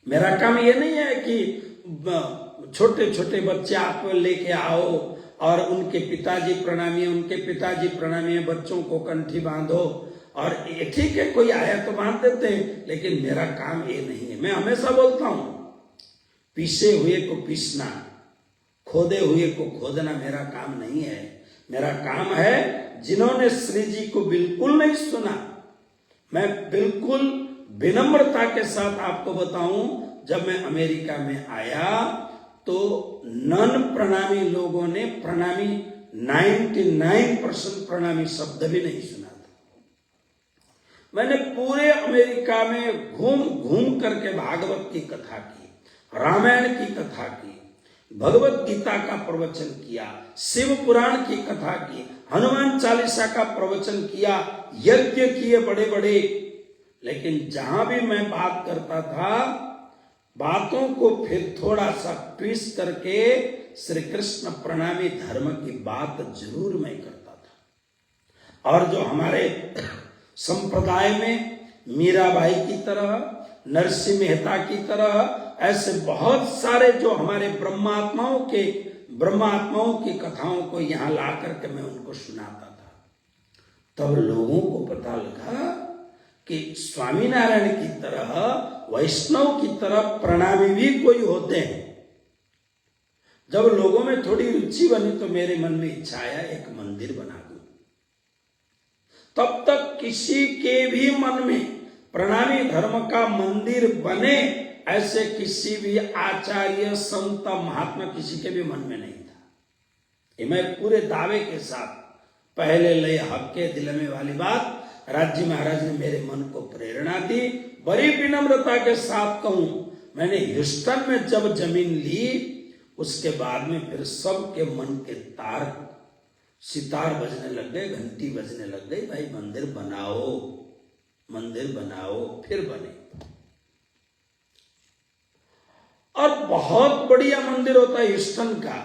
मेरा काम ये नहीं है कि छोटे छोटे बच्चे आप लेके आओ और उनके पिताजी प्रणामी, उनके पिताजी प्रणामी, बच्चों को कंठी बांधो, और ये ठीक है कोई आया तो बांध देते हैं, लेकिन मेरा काम ये नहीं है। मैं हमेशा बोलता हूं, पीसे हुए को पीसना, खोदे हुए को खोदना मेरा काम नहीं है। मेरा काम है जिन्होंने श्री जी को बिल्कुल नहीं सुना। मैं बिल्कुल विनम्रता के साथ आपको बताऊं, जब मैं अमेरिका में आया तो नन प्रणामी लोगों ने प्रणामी 99% प्रणामी शब्द भी नहीं सुना था। मैंने पूरे अमेरिका में घूम घूम करके भागवत की कथा की, रामायण की कथा की, भगवत गीता का प्रवचन किया, शिव पुराण की कथा की, हनुमान चालीसा का प्रवचन किया, यज्ञ किए बड़े बड़े, लेकिन जहां भी मैं बात करता था, बातों को फिर थोड़ा सा ट्विस्ट करके श्री कृष्ण प्रणामी धर्म की बात जरूर मैं करता था। और जो हमारे संप्रदाय में मीराबाई की तरह, नरसिंह मेहता की तरह ऐसे बहुत सारे जो हमारे ब्रह्मात्माओं की कथाओं को यहाँ ला करके मैं उनको सुनाता था, तब लोगों को पता लगा कि स्वामीनारायण की तरह, वैष्णव की तरह प्रणामी भी कोई होते हैं। जब लोगों में थोड़ी रुचि बनी तो मेरे मन में इच्छा आया एक मंदिर बना दूं। तब तक किसी के भी मन में प्रणामी धर्म का मंदिर बने ऐसे किसी भी आचार्य संत महात्मा किसी के भी मन में नहीं था। ये मैं पूरे दावे के साथ पहले लय हक्के दिल में वाली बात राज्य महाराज ने मेरे मन को प्रेरणा दी। बड़ी विनम्रता के साथ कहूं, मैंने ह्यूस्टन में जब जमीन ली उसके बाद में फिर सबके मन के तार सितार बजने लग गए, घंटी बजने लग गई, भाई मंदिर बनाओ, मंदिर बनाओ। फिर बने और बहुत बढ़िया मंदिर होता है ह्यूस्टन का।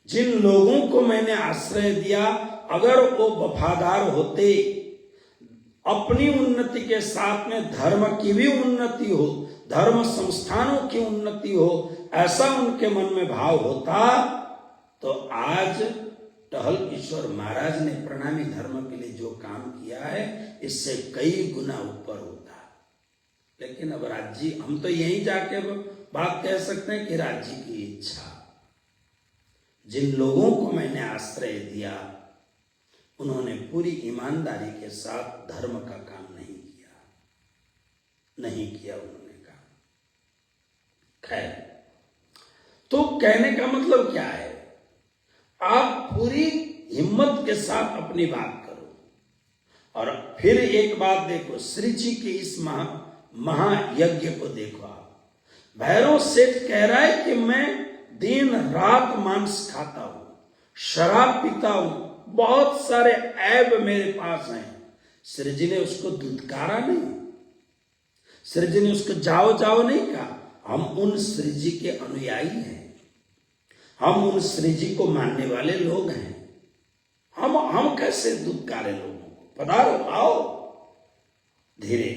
जिन लोगों को मैंने आश्रय दिया, अगर वो वफादार होते, अपनी उन्नति के साथ में धर्म की भी उन्नति हो, धर्म संस्थानों की उन्नति हो, ऐसा उनके मन में भाव होता तो आज टहल ईश्वर महाराज ने प्रणामी धर्म के लिए जो काम किया है इससे कई गुना ऊपर होता। लेकिन अब राज्य, हम तो यही जाके बात कह सकते हैं कि राज्य की इच्छा। जिन लोगों को मैंने आश्रय दिया उन्होंने पूरी ईमानदारी के साथ धर्म का काम नहीं किया उन्होंने काम। खैर, तो कहने का मतलब क्या है, आप पूरी हिम्मत के साथ अपनी बात करो। और फिर एक बात देखो, श्री जी के इस महायज्ञ को देखो। आप भैरव सेठ कह रहा है कि मैं दिन रात मांस खाता हूं, शराब पीता हूं, बहुत सारे ऐब मेरे पास हैं। श्री जी ने उसको दुत्कारा नहीं, श्री जी ने उसको जाओ जाओ नहीं कहा। हम उन श्री जी के अनुयायी हैं, हम उन श्री जी को मानने वाले लोग हैं। हम कैसे दुत्कारे लोगों को? पधारो, आओ, धीरे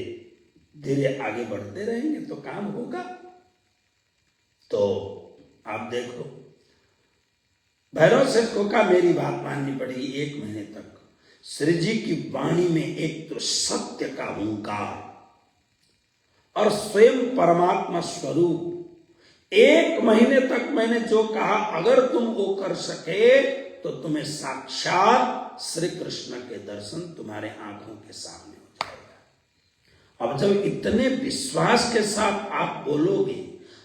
धीरे आगे बढ़ते रहेंगे तो काम होगा। तो आप देखो, भैरव सेठ को कहा मेरी बात माननी पड़ेगी 1 महीने तक। श्री जी की वाणी में एक तो सत्य का हुंकार और स्वयं परमात्मा स्वरूप। 1 महीने तक मैंने जो कहा, अगर तुम वो कर सके तो तुम्हें साक्षात श्री कृष्ण के दर्शन तुम्हारे आंखों के सामने हो जाएगा। अब जब इतने विश्वास के साथ आप बोलोगे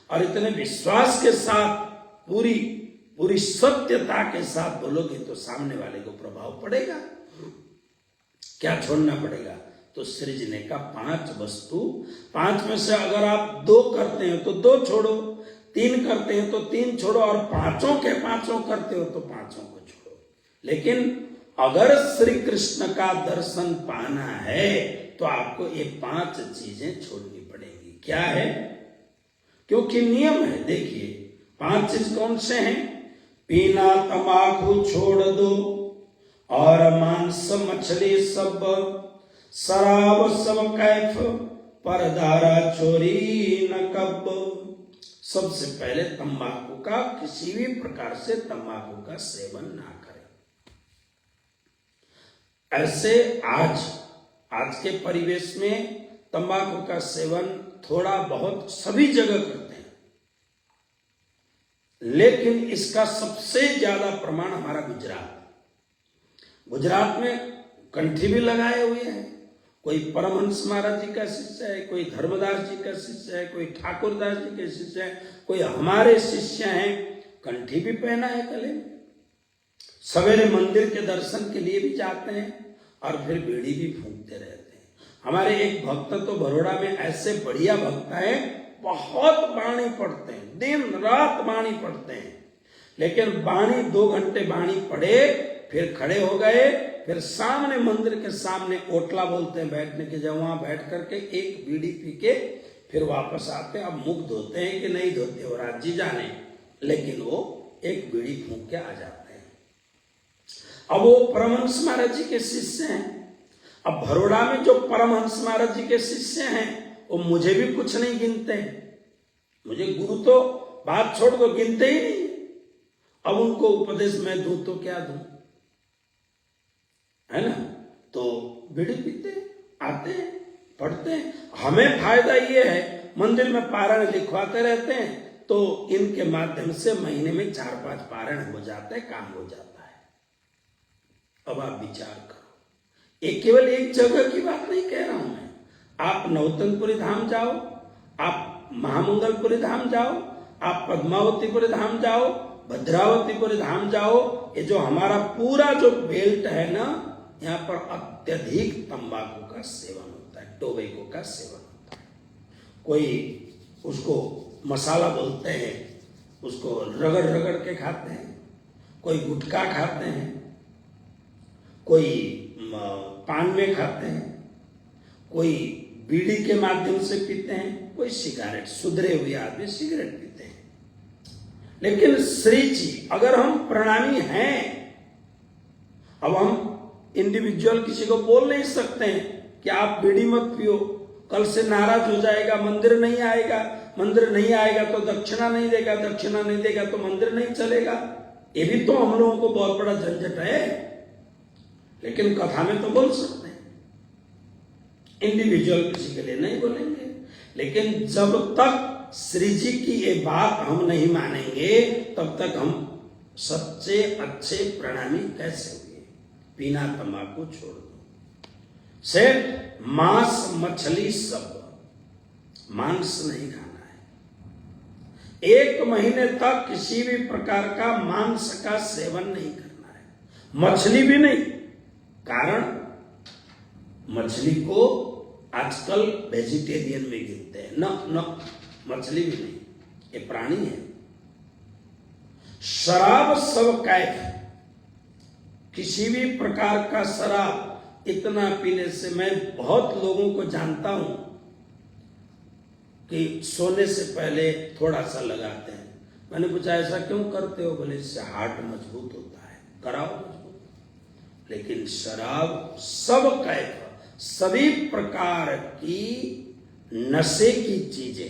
और इतने विश्वास के साथ पूरी सत्यता के साथ बोलोगे तो सामने वाले को प्रभाव पड़ेगा। क्या छोड़ना पड़ेगा? तो श्री जी ने कहा 5 वस्तु, 5 में से अगर आप 2 करते हैं तो 2 छोड़ो, 3 करते हैं तो 3 छोड़ो, और 5 के 5 करते हो तो 5 को छोड़ो। लेकिन अगर श्री कृष्ण का दर्शन पाना है तो आपको ये 5 चीजें छोड़नी पड़ेगी। क्या है? क्योंकि नियम है। देखिए 5 चीज कौन से हैं? पीना तंबाकू छोड़ दो, और मांस मछली सब, शराब सब कैफ, परदारा चोरी न कब। सबसे पहले तंबाकू का, किसी भी प्रकार से तंबाकू का सेवन ना करें। ऐसे आज के परिवेश में तंबाकू का सेवन थोड़ा बहुत सभी जगह करते हैं, लेकिन इसका सबसे ज्यादा प्रमाण हमारा गुजरात में कंठी भी लगाए हुए हैं। कोई परमहंस महाराज जी का शिष्य है, कोई धर्मदास जी का शिष्य है, कोई ठाकुरदास जी के शिष्य है, कोई हमारे शिष्य हैं, कंठी भी पहना है गले में। सवेरे मंदिर के दर्शन के लिए भी जाते हैं और फिर बीड़ी भी फूंकते रहते हैं। हमारे एक भक्त तो बड़ौदा में ऐसे बढ़िया भक्त है, बहुत बाणी पढ़ते हैं, दिन रात बाणी पढ़ते हैं। लेकिन बाणी 2 घंटे बाणी पढ़े, फिर खड़े हो गए, फिर सामने मंदिर के सामने ओटला बोलते हैं बैठने के, जब वहां बैठ करके एक बीड़ी पी के फिर वापस आते हैं। अब मुख धोते हैं कि नहीं धोते हो राज्य जाने, लेकिन वो एक बीड़ी फूंक के आ जाते हैं। अब वो परमहंस महाराज जी के शिष्य हैं। अब बड़ौदा में जो परमहंस महाराज जी के शिष्य हैं वो मुझे भी कुछ नहीं गिनते। मुझे गुरु तो बात छोड़ दो, गिनते ही नहीं। अब उनको उपदेश मैं दूं तो क्या दूं, है ना? तो बीड़ी पीते आते हैं, पढ़ते हैं। हमें फायदा ये है, मंदिर में पारायण लिखवाते रहते हैं, तो इनके माध्यम से महीने में 4-5 पारायण हो जाते हैं, काम हो जाता है। अब आप विचार करो, ये केवल एक जगह की बात नहीं कह रहा हूं मैं। आप नौतनपुरी धाम जाओ, आप महामंगलपुरी धाम जाओ, आप पद्मावतीपुरी धाम जाओ, भद्रावतीपुरी धाम जाओ, ये जो हमारा पूरा जो बेल्ट है ना, यहाँ पर अत्यधिक तंबाकू का सेवन होता है, टोबैको का सेवन होता है। कोई उसको मसाला बोलते हैं, उसको रगड़ रगड़ के खाते हैं, कोई गुटखा खाते हैं, कोई पान में खाते हैं, कोई बीड़ी के माध्यम से पीते हैं, कोई सिगरेट, सुधरे हुए आदमी सिगरेट पीते हैं। लेकिन श्री जी, अगर हम प्रणामी हैं, अब हम इंडिविजुअल किसी को बोल नहीं सकते हैं कि आप बीड़ी मत पियो, कल से नाराज हो जाएगा, मंदिर नहीं आएगा, मंदिर नहीं आएगा तो दक्षिणा नहीं देगा, दक्षिणा नहीं देगा तो मंदिर नहीं चलेगा। ये भी तो हम लोगों को बहुत बड़ा झंझट है। लेकिन कथा में तो बोल सकते हैं, इंडिविजुअल किसी के लिए नहीं बोलेंगे। लेकिन जब तक श्री जी की ये बात हम नहीं मानेंगे, तब तक हम सच्चे अच्छे प्रणामी कैसे हुए? बिना तंबाकू छोड़ दो। सेठ, मांस मछली सब, मांस नहीं खाना है। 1 महीने तक किसी भी प्रकार का मांस का सेवन नहीं करना है, मछली भी नहीं। कारण मछली को आजकल वेजिटेरियन में गिनते हैं। न, मछली भी नहीं, ये प्राणी है। शराब सब कैफ, किसी भी प्रकार का शराब इतना पीने से, मैं बहुत लोगों को जानता हूं कि सोने से पहले थोड़ा सा लगाते हैं। मैंने पूछा ऐसा क्यों करते हो? बोले इससे हार्ट मजबूत होता है। कराओ मजबूत। लेकिन शराब सब कैफ, सभी प्रकार की नशे की चीजें,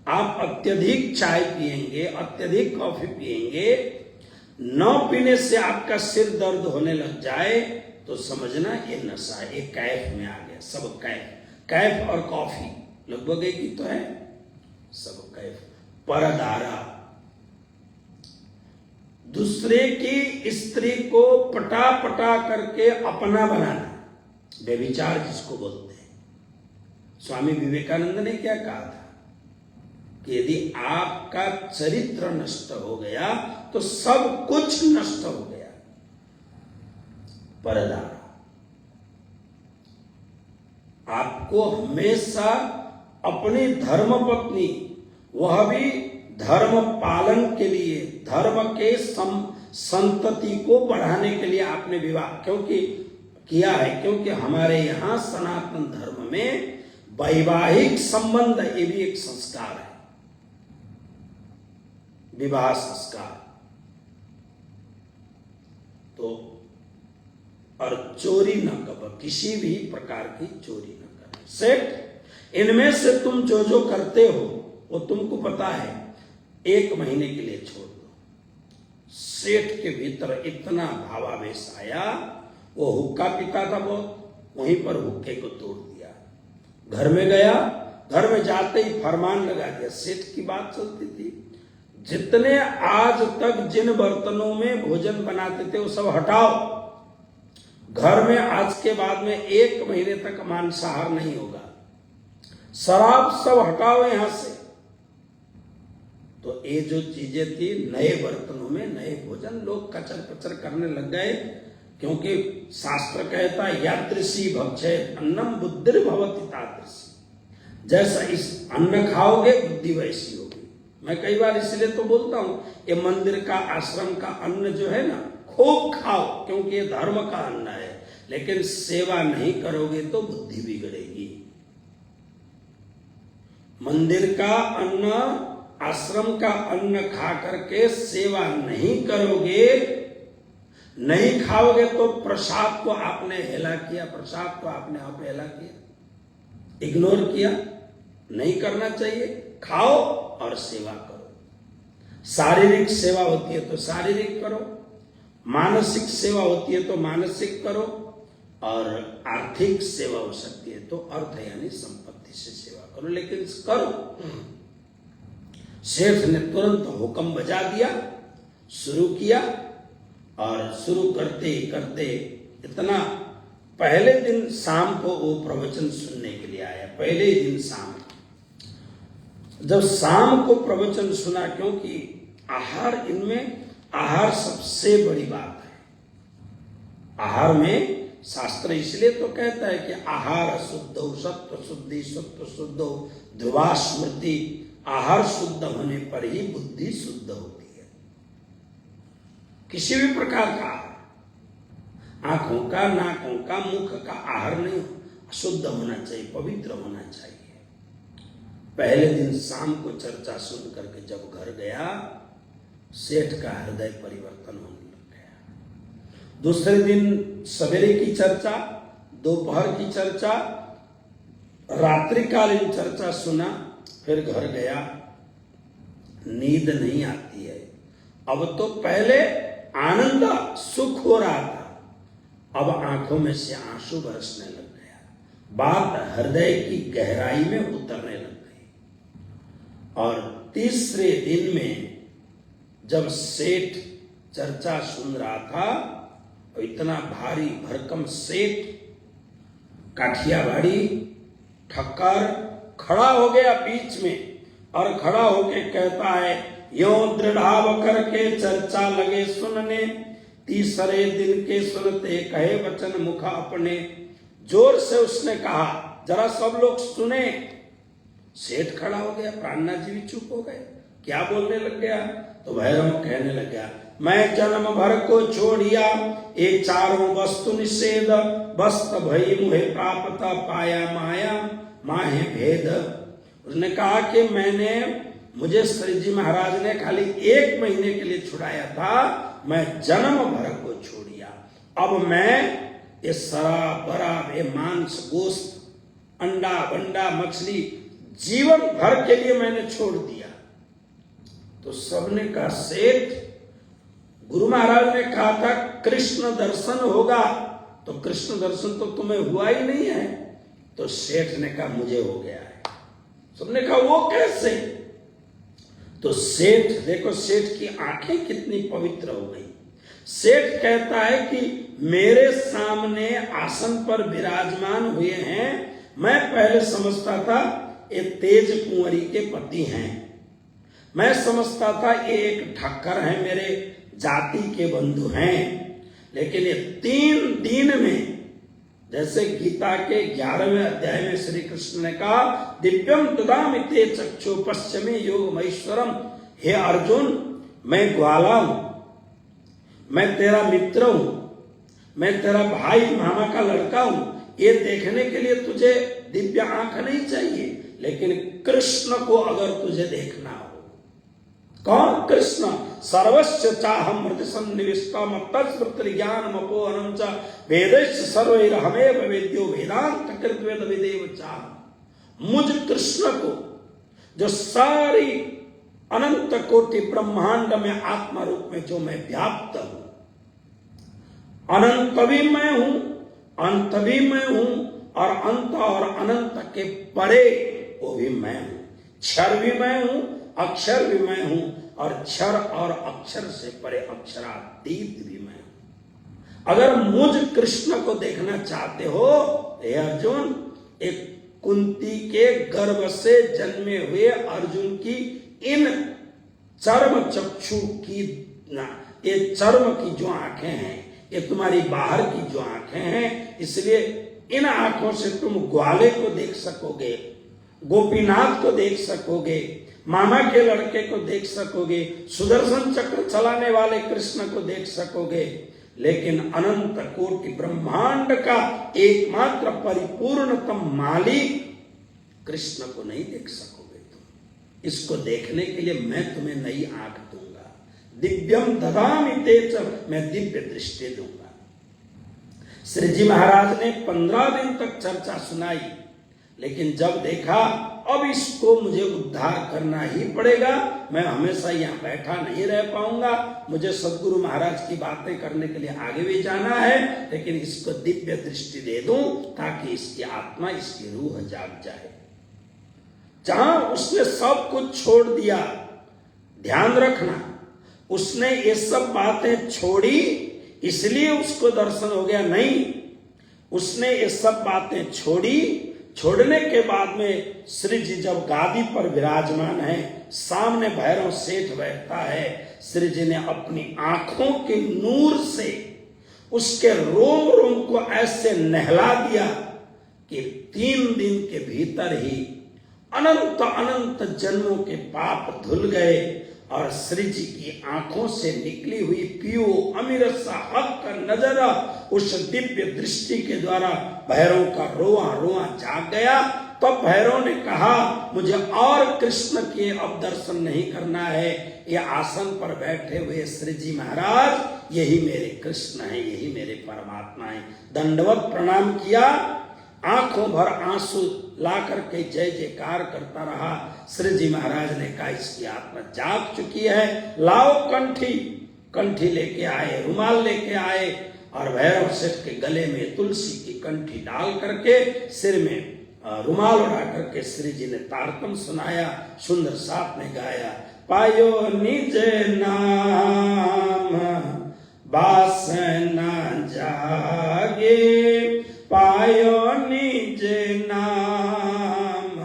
आप अत्यधिक चाय पिएंगे, अत्यधिक कॉफी पिएंगे, न पीने से आपका सिर दर्द होने लग जाए तो समझना ये नशा, ये कैफ में आ गया। सब कैफ, कैफ और कॉफी लगभग एक ही तो है। सब कैफ, परदारा, दूसरे की स्त्री को पटा पटा करके अपना बनाना, व्यभिचार जिसको बोलते हैं। स्वामी विवेकानंद ने क्या कहा था कि यदि आपका चरित्र नष्ट हो गया तो सब कुछ नष्ट हो गया। परदारा, आपको हमेशा अपनी धर्म पत्नी, वह भी धर्म पालन के लिए, धर्म के संतति को बढ़ाने के लिए आपने विवाह क्योंकि किया है, क्योंकि हमारे यहां सनातन धर्म में वैवाहिक संबंध, ये भी एक संस्कार है, विवाह संस्कार। तो और चोरी न करो, किसी भी प्रकार की चोरी न करो। सेठ, इनमें से तुम जो जो करते हो वो तुमको पता है, 1 महीने के लिए छोड़ दो। सेठ के भीतर इतना भावावेश आया, वो हुक्का पीता था बहुत, वहीं पर हुक्के को तोड़ दिया। घर में गया, घर में जाते ही फरमान लगा दिया। सेठ की बात चलती थी, जितने आज तक जिन बर्तनों में भोजन बनाते थे वो सब हटाओ, घर में आज के बाद में 1 महीने तक मांसाहार नहीं होगा, शराब सब हटाओ यहां से। तो ये जो चीजें थी, नए बर्तनों में नए भोजन, लोग कचर पचर करने लग गए, क्योंकि शास्त्र कहता है यादृशी भक्षेत अन्नम बुद्धिर्भवति तादृशी। जैसा इस अन्न खाओगे बुद्धि वैसी होगी। मैं कई बार इसलिए तो बोलता हूं, ये मंदिर का, आश्रम का अन्न जो है ना, खूब खाओ, क्योंकि ये धर्म का अन्न है। लेकिन सेवा नहीं करोगे तो बुद्धि बिगड़ेगी। मंदिर का अन्न, आश्रम का अन्न खा करके सेवा नहीं करोगे, नहीं खाओगे तो प्रसाद को आपने हेला किया, प्रसाद को आपने आप हेला किया, इग्नोर किया। नहीं करना चाहिए। खाओ और सेवा करो। शारीरिक सेवा होती है तो शारीरिक करो, मानसिक सेवा होती है तो मानसिक करो, और आर्थिक सेवा हो सकती है तो अर्थ यानी संपत्ति से सेवा करो, लेकिन करो। सेठ ने तुरंत हुक्म बजा दिया, शुरू किया, और शुरू करते करते इतना पहले दिन शाम को वो प्रवचन सुनने के लिए आया, पहले ही दिन शाम। जब शाम को प्रवचन सुना, क्योंकि आहार, इनमें आहार सबसे बड़ी बात है। आहार में शास्त्र इसलिए तो कहता है कि आहार शुद्ध, सत्व शुद्धि, सत्व शुद्ध, ध्रुवा स्मृति। आहार शुद्ध होने पर ही बुद्धि शुद्ध होती है। किसी भी प्रकार का आंखों का, नाकों का, मुख का आहार नहीं, शुद्ध होना चाहिए, पवित्र होना चाहिए। पहले दिन शाम को चर्चा सुन करके जब घर गया, सेठ का हृदय परिवर्तन होने लग गया। दूसरे दिन सवेरे की चर्चा, दोपहर की चर्चा, रात्रिकालीन चर्चा सुना, फिर घर गया। नींद नहीं आती है। अब तो पहले आनंद, सुख हो रहा था, अब आंखों में से आंसू बरसने लग गया। बात हृदय की गहराई में उतरने लग गई। और तीसरे दिन में जब सेठ चर्चा सुन रहा था, इतना भारी भरकम सेठ, काठियावाड़ी ठक्कर खड़ा हो गया बीच में, और खड़ा होके कहता है, यो दृढ़ाव करके चर्चा लगे सुनने, तीसरे दिन के सुनते कहे वचन मुख अपने। जोर से उसने कहा, जरा सब लोग सुने। सेठ खड़ा हो गया, प्राणनाथ जी भी चुप हो गए। क्या बोलने लग गया? तो भैरव कहने लग गया, मैं जन्म भर को छोड़िया, ये चारों वस्तु निषेध, वस्त भई मुहे प्राप्त पाया माया, माहे भेद। उसने कहा कि मुझे श्री जी महाराज ने खाली 1 महीने के लिए छुड़ाया था, मैं जन्म भर को छोड़िया। अब मैं ये शराब, बराब, ये मांस, गोश्त, अंडा, बंडा, मछली जीवन भर के लिए मैंने छोड़ दिया। तो सबने कहा, सेठ, गुरु महाराज ने कहा था कृष्ण दर्शन होगा, तो कृष्ण दर्शन तो तुम्हें हुआ ही नहीं है। तो सेठ ने कहा, मुझे हो गया है। सबने कहा, वो कैसे? तो सेठ, देखो सेठ की आंखें कितनी पवित्र हो गई। सेठ कहता है कि मेरे सामने आसन पर विराजमान हुए हैं, मैं पहले समझता था ये तेज कुंवरी के पति हैं, मैं समझता था ये एक ठक्कर है, मेरे जाति के बंधु हैं। लेकिन ये 3 दिन में, जैसे गीता के 11वें अध्याय में श्री कृष्ण ने कहा, दिव्यम तुदामि ते चक्षु पश्चिमी योग महेश्वरम। हे अर्जुन, मैं ग्वाला हूं, मैं तेरा मित्र हूं, मैं तेरा भाई, मामा का लड़का हूं। ये देखने के लिए तुझे दिव्य आंख नहीं चाहिए, लेकिन कृष्ण को अगर तुझे देखना हो। कौन कृष्ण? सर्वस्य चाहम हृदय सन्निविष्टम तत्स्मृति ज्ञानमपोहनम च वेदैश्च सर्वैरहमेव वेद्यो वेदांत कृतवेद विदेव चाह। मुझ कृष्ण को, जो सारी अनंत कोटि ब्रह्मांड में आत्मा रूप में जो मैं व्याप्त हूं, अनंत भी मैं हूं, अंत भी मैं हूं, और अंत और अनंत के परे वो भी मैं हूं। क्षर भी मैं हूं, अक्षर भी मैं हूं, और क्षर और अक्षर से परे अक्षरातीत भी मैं हूं। अगर मुझ कृष्ण को देखना चाहते हो, हे अर्जुन, एक कुंती के गर्भ से जन्मे हुए अर्जुन की इन चर्म चक्षु की, ये चर्म की जो आंखें हैं, ये तुम्हारी बाहर की जो आंखें हैं, इसलिए इन आंखों से तुम ग्वाले को देख सकोगे, गोपीनाथ को देख सकोगे, मामा के लड़के को देख सकोगे, सुदर्शन चक्र चलाने वाले कृष्ण को देख सकोगे, लेकिन अनंत कोटि ब्रह्मांड का एकमात्र परिपूर्णतम मालिक कृष्ण को नहीं देख सकोगे तुम। इसको देखने के लिए मैं तुम्हें नई आंख दूंगा। दिव्यम ददामि ते च, मैं दिव्य दृष्टि दूंगा। श्री जी महाराज ने 15 दिन तक चर्चा सुनाई, लेकिन जब देखा अब इसको मुझे उद्धार करना ही पड़ेगा, मैं हमेशा यहाँ बैठा नहीं रह पाऊंगा, मुझे सदगुरु महाराज की बातें करने के लिए आगे भी जाना है, लेकिन इसको दिव्य दृष्टि दे दूं ताकि इसकी आत्मा, इसकी रूह जाग जाए। जहां उसने सब कुछ छोड़ दिया, ध्यान रखना, उसने ये सब बातें छोड़ी इसलिए उसको दर्शन हो गया नहीं। उसने ये सब बातें छोड़ी। छोड़ने के बाद में श्री जी जब गादी पर विराजमान है, सामने भैरव सेठ बैठता है, श्री जी ने अपनी आंखों के नूर से उसके रोम रोम को ऐसे नहला दिया कि 3 दिन के भीतर ही अनंत अनंत जन्मों के पाप धुल गए और श्री जी की आंखों से निकली हुई पियो अमीर सा हक का नजरा उस दिव्य दृष्टि के द्वारा भैरव का रोआ रोआ जाग गया। तब भैरव ने कहा, मुझे और कृष्ण के अब दर्शन नहीं करना है, ये आसन पर बैठे हुए श्री जी महाराज यही मेरे कृष्ण हैं, यही मेरे परमात्मा हैं। दंडवत प्रणाम किया, आंखों भर आंसू ला करके जय जयकार करता रहा। श्री जी महाराज ने कहा, इसकी आत्मा जाग चुकी है, लाओ कंठी। कंठी लेके आए, रुमाल लेके आए और भैरव सेठ के गले में तुलसी की कंठी डाल करके सिर में रुमाल उड़ा करके श्री जी ने तारतम सुनाया। सुंदर साथ ने गाया, पायो निज नाम बासना जागे, पायो निज नाम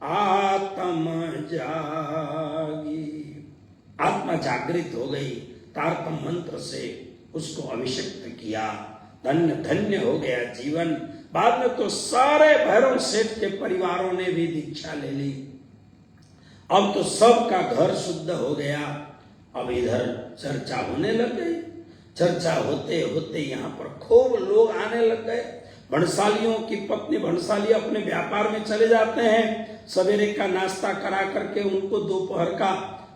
आत्म जागी। आत्मा जागृत हो गई, तारतम मंत्र से उसको अभिषिक्त किया, धन्य धन्य हो गया जीवन। बाद में तो सारे भैरव सेठ के परिवारों ने भी दीक्षा ले ली। अब तो सबका घर शुद्ध हो गया। अब इधर चर्चा होने लग गई। चर्चा होते होते यहाँ पर खूब लोग आने लग गए। भंडसालियों की पत्नी भंडसाली अपने व्यापार में चले जाते हैं, सवेरे का नाश्ता करा करके उनको दोपहर का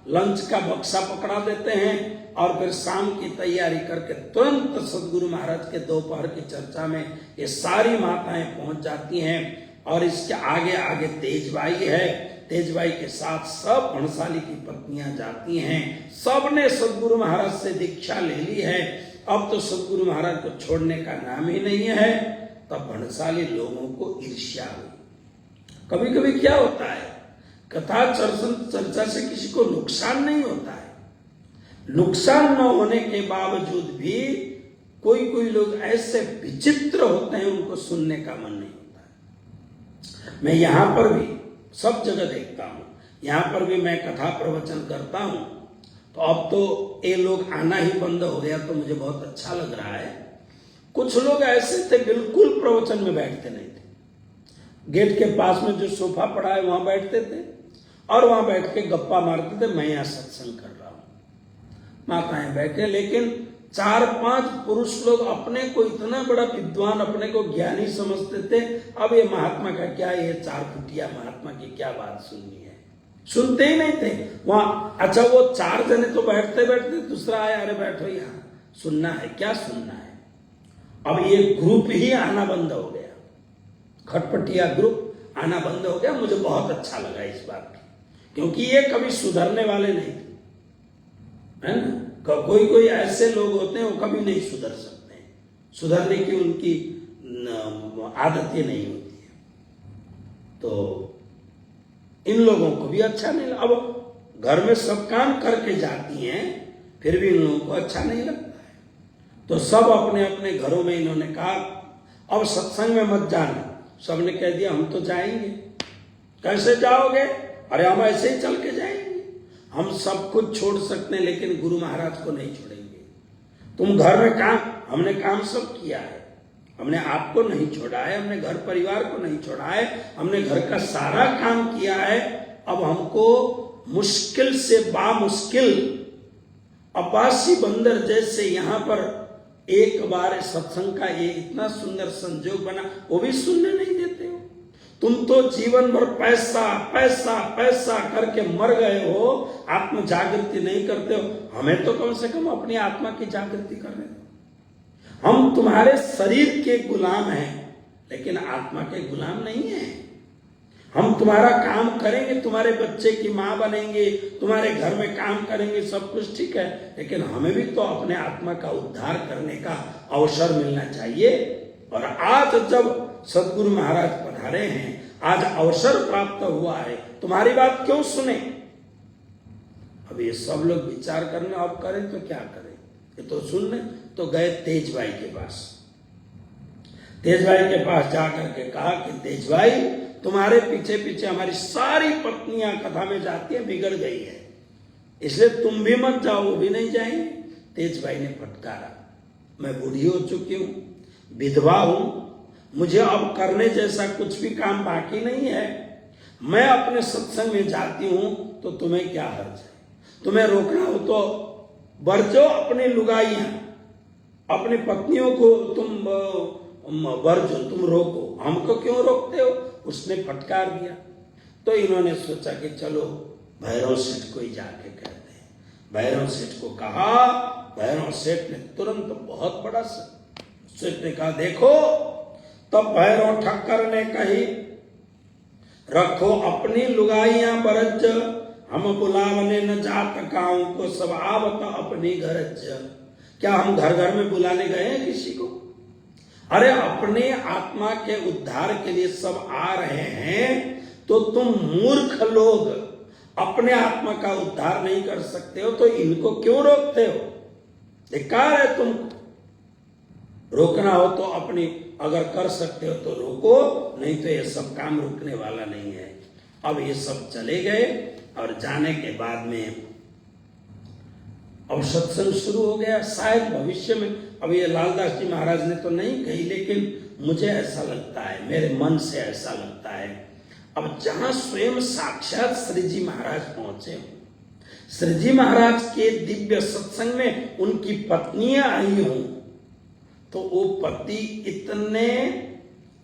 लंच का बक्सा पकड़ा देते हैं और फिर शाम की तैयारी करके तुरंत सदगुरु महाराज के दोपहर की चर्चा में ये सारी माताएं पहुंच जाती हैं। और इसके आगे आगे तेजबाई है, तेजबाई के साथ सब भंडसाली की पत्नियां जाती हैं। सबने सदगुरु महाराज से दीक्षा ले ली है। अब तो सदगुरु महाराज को छोड़ने का नाम ही नहीं है। तब भंडसाली लोगों को ईर्ष्या हुई। कभी कभी क्या होता है, कथा चर्चा से किसी को नुकसान नहीं होता है, नुकसान न होने के बावजूद भी कोई कोई लोग ऐसे विचित्र होते हैं, उनको सुनने का मन नहीं होता है। मैं यहां पर भी सब जगह देखता हूं, यहां पर भी मैं कथा प्रवचन करता हूं, तो अब तो ये लोग आना ही बंद हो गया, तो मुझे बहुत अच्छा लग रहा है। कुछ लोग ऐसे थे बिल्कुल प्रवचन में बैठते नहीं थे, गेट के पास में जो सोफा पड़ा है वहां बैठते थे और वहां बैठ के गप्पा मारते थे, मैं यहां सत्संग कर रहा हूं। माताएं बैठे, लेकिन 4-5 पुरुष लोग अपने को इतना बड़ा विद्वान, अपने को ज्ञानी समझते थे। अब ये महात्मा का क्या, ये 4 फुटिया महात्मा की क्या बात सुननी है, सुनते ही नहीं थे वहां। अच्छा, वो 4 जने तो बैठते बैठते दूसरा आया, अरे बैठो यहाँ, सुनना है, क्या सुनना है। अब ये ग्रुप ही आना बंद हो गया, खटपटिया ग्रुप आना बंद हो गया। मुझे बहुत अच्छा लगा इस बात की, क्योंकि ये कभी सुधरने वाले नहीं थे, है ना। कोई कोई ऐसे लोग होते हैं वो कभी नहीं सुधर सकते, सुधरने की उनकी आदत ही नहीं होती है। तो इन लोगों को भी अच्छा नहीं लगा। अब घर में सब काम करके जाती हैं, फिर भी इन लोगों को अच्छा नहीं लगता है। तो सब अपने अपने घरों में इन्होंने कहा, अब सत्संग में मत जाना। सबने कह दिया, हम तो जाएंगे। कैसे जाओगे? अरे हम ऐसे ही चल के जाएंगे, हम सब कुछ छोड़ सकते हैं लेकिन गुरु महाराज को नहीं छोड़ेंगे। तुम घर में काम, हमने काम सब किया है, हमने आपको नहीं छोड़ा है, हमने घर परिवार को नहीं छोड़ा है, हमने घर का सारा काम किया है। अब हमको मुश्किल से बामुश्किल अपासी बंदर जैसे यहाँ पर एक बार सत्संग का ये इतना सुंदर संजोग बना, वो भी सुनने नहीं देते हो। तुम तो जीवन भर पैसा पैसा पैसा करके मर गए हो, आत्म जागृति नहीं करते हो। हमें तो कम से कम अपनी आत्मा की जागृति कर रहे हो। हम तुम्हारे शरीर के गुलाम हैं लेकिन आत्मा के गुलाम नहीं हैं। हम तुम्हारा काम करेंगे, तुम्हारे बच्चे की माँ बनेंगे, तुम्हारे घर में काम करेंगे, सब कुछ ठीक है, लेकिन हमें भी तो अपने आत्मा का उद्धार करने का अवसर मिलना चाहिए। और आज जब सदगुरु महाराज पधारे हैं, आज अवसर प्राप्त हुआ है, तुम्हारी बात क्यों सुने। अब ये सब लोग विचार करने, अब करें तो क्या करें, ये तो सुनने तो गए तेजबाई के पास। तेज भाई के पास जाकर के कहा कि तेज भाई, तुम्हारे पीछे पीछे हमारी सारी पत्नियां कथा में जाती है, बिगड़ गई है, इसलिए तुम भी मत जाओ, वो भी नहीं जाएंगे। तेज भाई ने फटकारा, मैं बूढ़ी हो चुकी हूं, विधवा हूं, मुझे अब करने जैसा कुछ भी काम बाकी नहीं है, मैं अपने सत्संग में जाती हूं, तो तुम्हें क्या हर्ज है? तुम्हें रोकना हो तो बरजो अपनी लुगाइयां, अपनी पत्नियों को तुम बरजो, तुम रोको, हमको क्यों रोकते हो? उसने फटकार दिया। तो इन्होंने सोचा कि चलो भैरव सेठ को ही जाके कहते हैं। भैरव सेठ को कहा। भैरव सेठ ने तुरंत बहुत बड़ा सेठ ने कहा, देखो, तब भैरव ठक्कर ने कही, रखो अपनी लुगाइयां बरज, हम बुलावने न जात काऊ को, सब आवत अपनी घरज। क्या हम घर घर में बुलाने गए हैं किसी को? अरे अपने आत्मा के उद्धार के लिए सब आ रहे हैं, तो तुम मूर्ख लोग अपने आत्मा का उद्धार नहीं कर सकते हो, तो इनको क्यों रोकते हो? धिक्कार है तुमको। रोकना हो तो अपनी, अगर कर सकते हो तो रोको, नहीं तो ये सब काम रुकने वाला नहीं है। अब ये सब चले गए और जाने के बाद में अब सत्संग शुरू हो गया। शायद भविष्य में, अब ये लालदास जी महाराज ने तो नहीं कही, लेकिन मुझे ऐसा लगता है, मेरे मन से ऐसा लगता है, अब जहां स्वयं साक्षात श्री जी महाराज पहुंचे हों, श्री जी महाराज के दिव्य सत्संग में उनकी पत्नियां आई हों, तो वो पति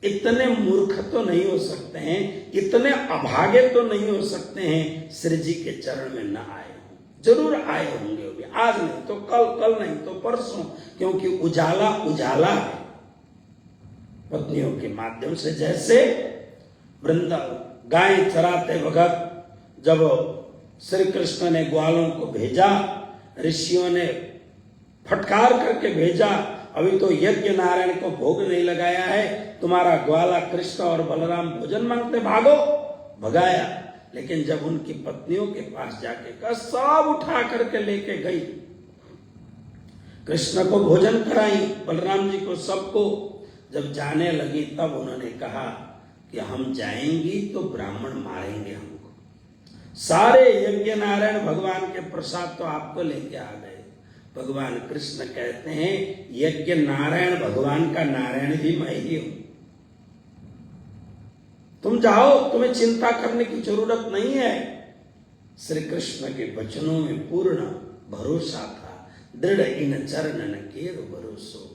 इतने मूर्ख तो नहीं हो सकते हैं, इतने अभागे तो नहीं हो सकते हैं, श्री जी के चरण में न आए हों। जरूर आए होंगे भी, आज नहीं तो कल, कल नहीं तो परसों, क्योंकि उजाला उजाला है पत्नियों के माध्यम से। जैसे वृंदावन गाय चराते वक्त जब श्री कृष्ण ने ग्वालों को भेजा, ऋषियों ने फटकार करके भेजा, अभी तो यज्ञ नारायण को भोग नहीं लगाया है, तुम्हारा ग्वाला कृष्ण और बलराम भोजन मांगते, भागो, भगाया। लेकिन जब उनकी पत्नियों के पास जाके कहा, सब उठा करके लेके गई, कृष्ण को भोजन कराई, बलराम जी को, सबको। जब जाने लगी तब उन्होंने कहा कि हम जाएंगी तो ब्राह्मण मारेंगे हमको, सारे यज्ञ नारायण भगवान के प्रसाद तो आपको लेके आ गए। भगवान कृष्ण कहते हैं, यज्ञ नारायण भगवान का नारायण भी मैं ही हूं, तुम जाओ, तुम्हें चिंता करने की जरूरत नहीं है। श्री कृष्ण के वचनों में पूर्ण भरोसा था, दृढ़ इन चरणन केरु भरोसो।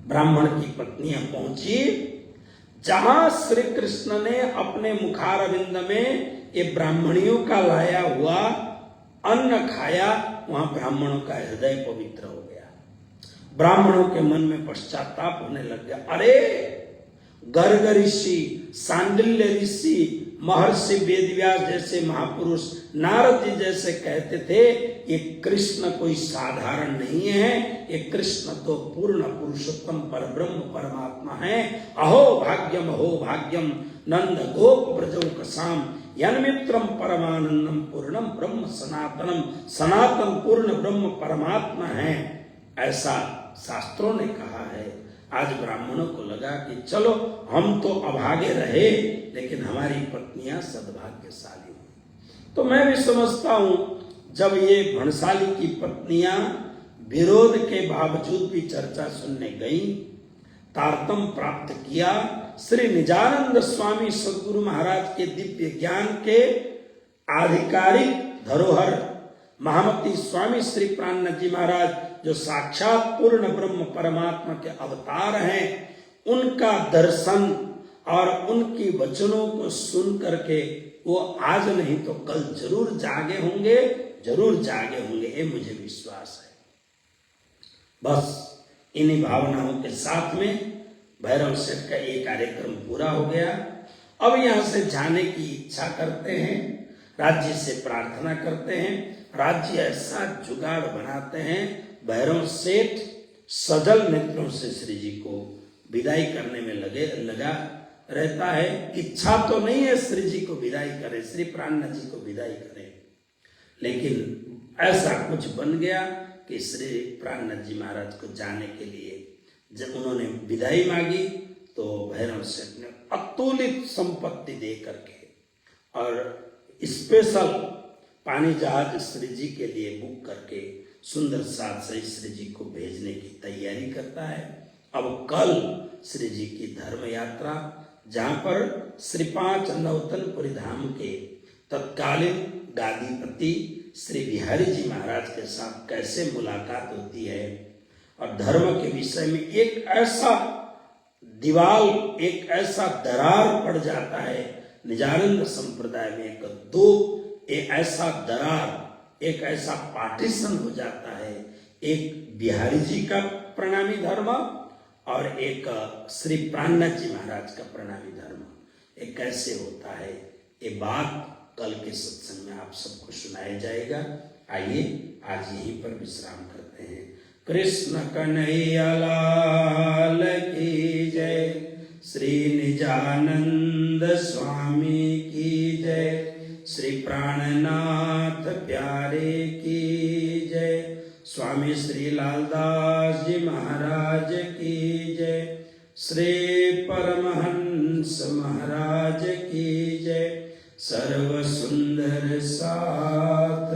ब्राह्मण की पत्नियां पहुंची, जहां श्री कृष्ण ने अपने मुखारविंद में ये ब्राह्मणियों का लाया हुआ अन्न खाया, वहां ब्राह्मणों का हृदय पवित्र हो गया। ब्राह्मणों के मन में पश्चाताप होने लग गया। अरे गर्ग ऋषि, सांडिल्य ऋषि, महर्षि वेदव्यास जैसे महापुरुष, नारद जी जैसे कहते थे, ये कृष्ण कोई साधारण नहीं है, ये कृष्ण तो पूर्ण पुरुषोत्तम परब्रह्म परमात्मा है। अहो भाग्यम नंद गोप ब्रजौ कसाम यन्मित्रम परमानंदम पूर्णम ब्रह्म सनातनम, सनातन पूर्ण ब्रह्म परमात्मा है, ऐसा शास्त्रों ने कहा है। आज ब्राह्मणों को लगा कि चलो हम तो अभागे रहे, लेकिन हमारी पत्नियां सद्भाग्यशाली हुई। तो मैं भी समझता हूं, जब ये भणसाली की पत्नियां विरोध के बावजूद भी चर्चा सुनने गई, तारतम प्राप्त किया, श्री निजानंद स्वामी सद्गुरु महाराज के दिव्य ज्ञान के आधिकारिक धरोहर महामती स्वामी श्री प्राणनाथ जी महाराज, जो साक्षात पूर्ण ब्रह्म परमात्मा के अवतार हैं, उनका दर्शन और उनकी वचनों को सुन करके वो आज नहीं तो कल जरूर जागे होंगे, जरूर जागे होंगे, ये मुझे विश्वास है। बस इन्हीं भावनाओं के साथ में भैरव सेठ का ये कार्यक्रम पूरा हो गया। अब यहां से जाने की इच्छा करते हैं, राज्य से प्रार्थना करते हैं, राज्य ऐसा जुगाड़ बनाते हैं। भैरव सेठ सजल नेत्रों से श्री जी को विदाई करने में लगा रहता है। इच्छा तो नहीं है श्री जी को विदाई करे, श्री प्राणनाथ जी को विदाई करे, लेकिन ऐसा कुछ बन गया कि श्री प्राणनाथ जी महाराज को जाने के लिए जब उन्होंने विदाई मांगी तो भैरव सेठ ने अतुलित संपत्ति दे करके और स्पेशल पानी जहाज श्री जी के लिए बुक करके सुंदर साथ से श्री जी को भेजने की तैयारी करता है। अब कल श्री जी की धर्म यात्रा, जहां पर श्री 5 नौतनपुरी धाम के तत्कालीन गादीपति श्री बिहारी जी महाराज के साथ कैसे मुलाकात होती है और धर्म के विषय में एक ऐसा दीवाल, एक ऐसा दरार पड़ जाता है निजानंद संप्रदाय में, एक ऐसा दरार, एक ऐसा पार्टीशन हो जाता है, एक बिहारी जी का प्रणामी धर्म और एक श्री प्राणनाथ जी महाराज का प्रणामी धर्म, ये कैसे होता है, ये बात कल के सत्संग में आप सबको सुनाया जाएगा। आइए आज यहीं पर विश्राम करते हैं। कृष्ण कन्हैया लाल की जय, श्री निजानंद स्वामी की जय, श्री प्राणनाथ प्यारे की जय, स्वामी श्री लालदास जी महाराज की जय, श्री परमहंस महाराज की जय, सर्व सुंदर साथ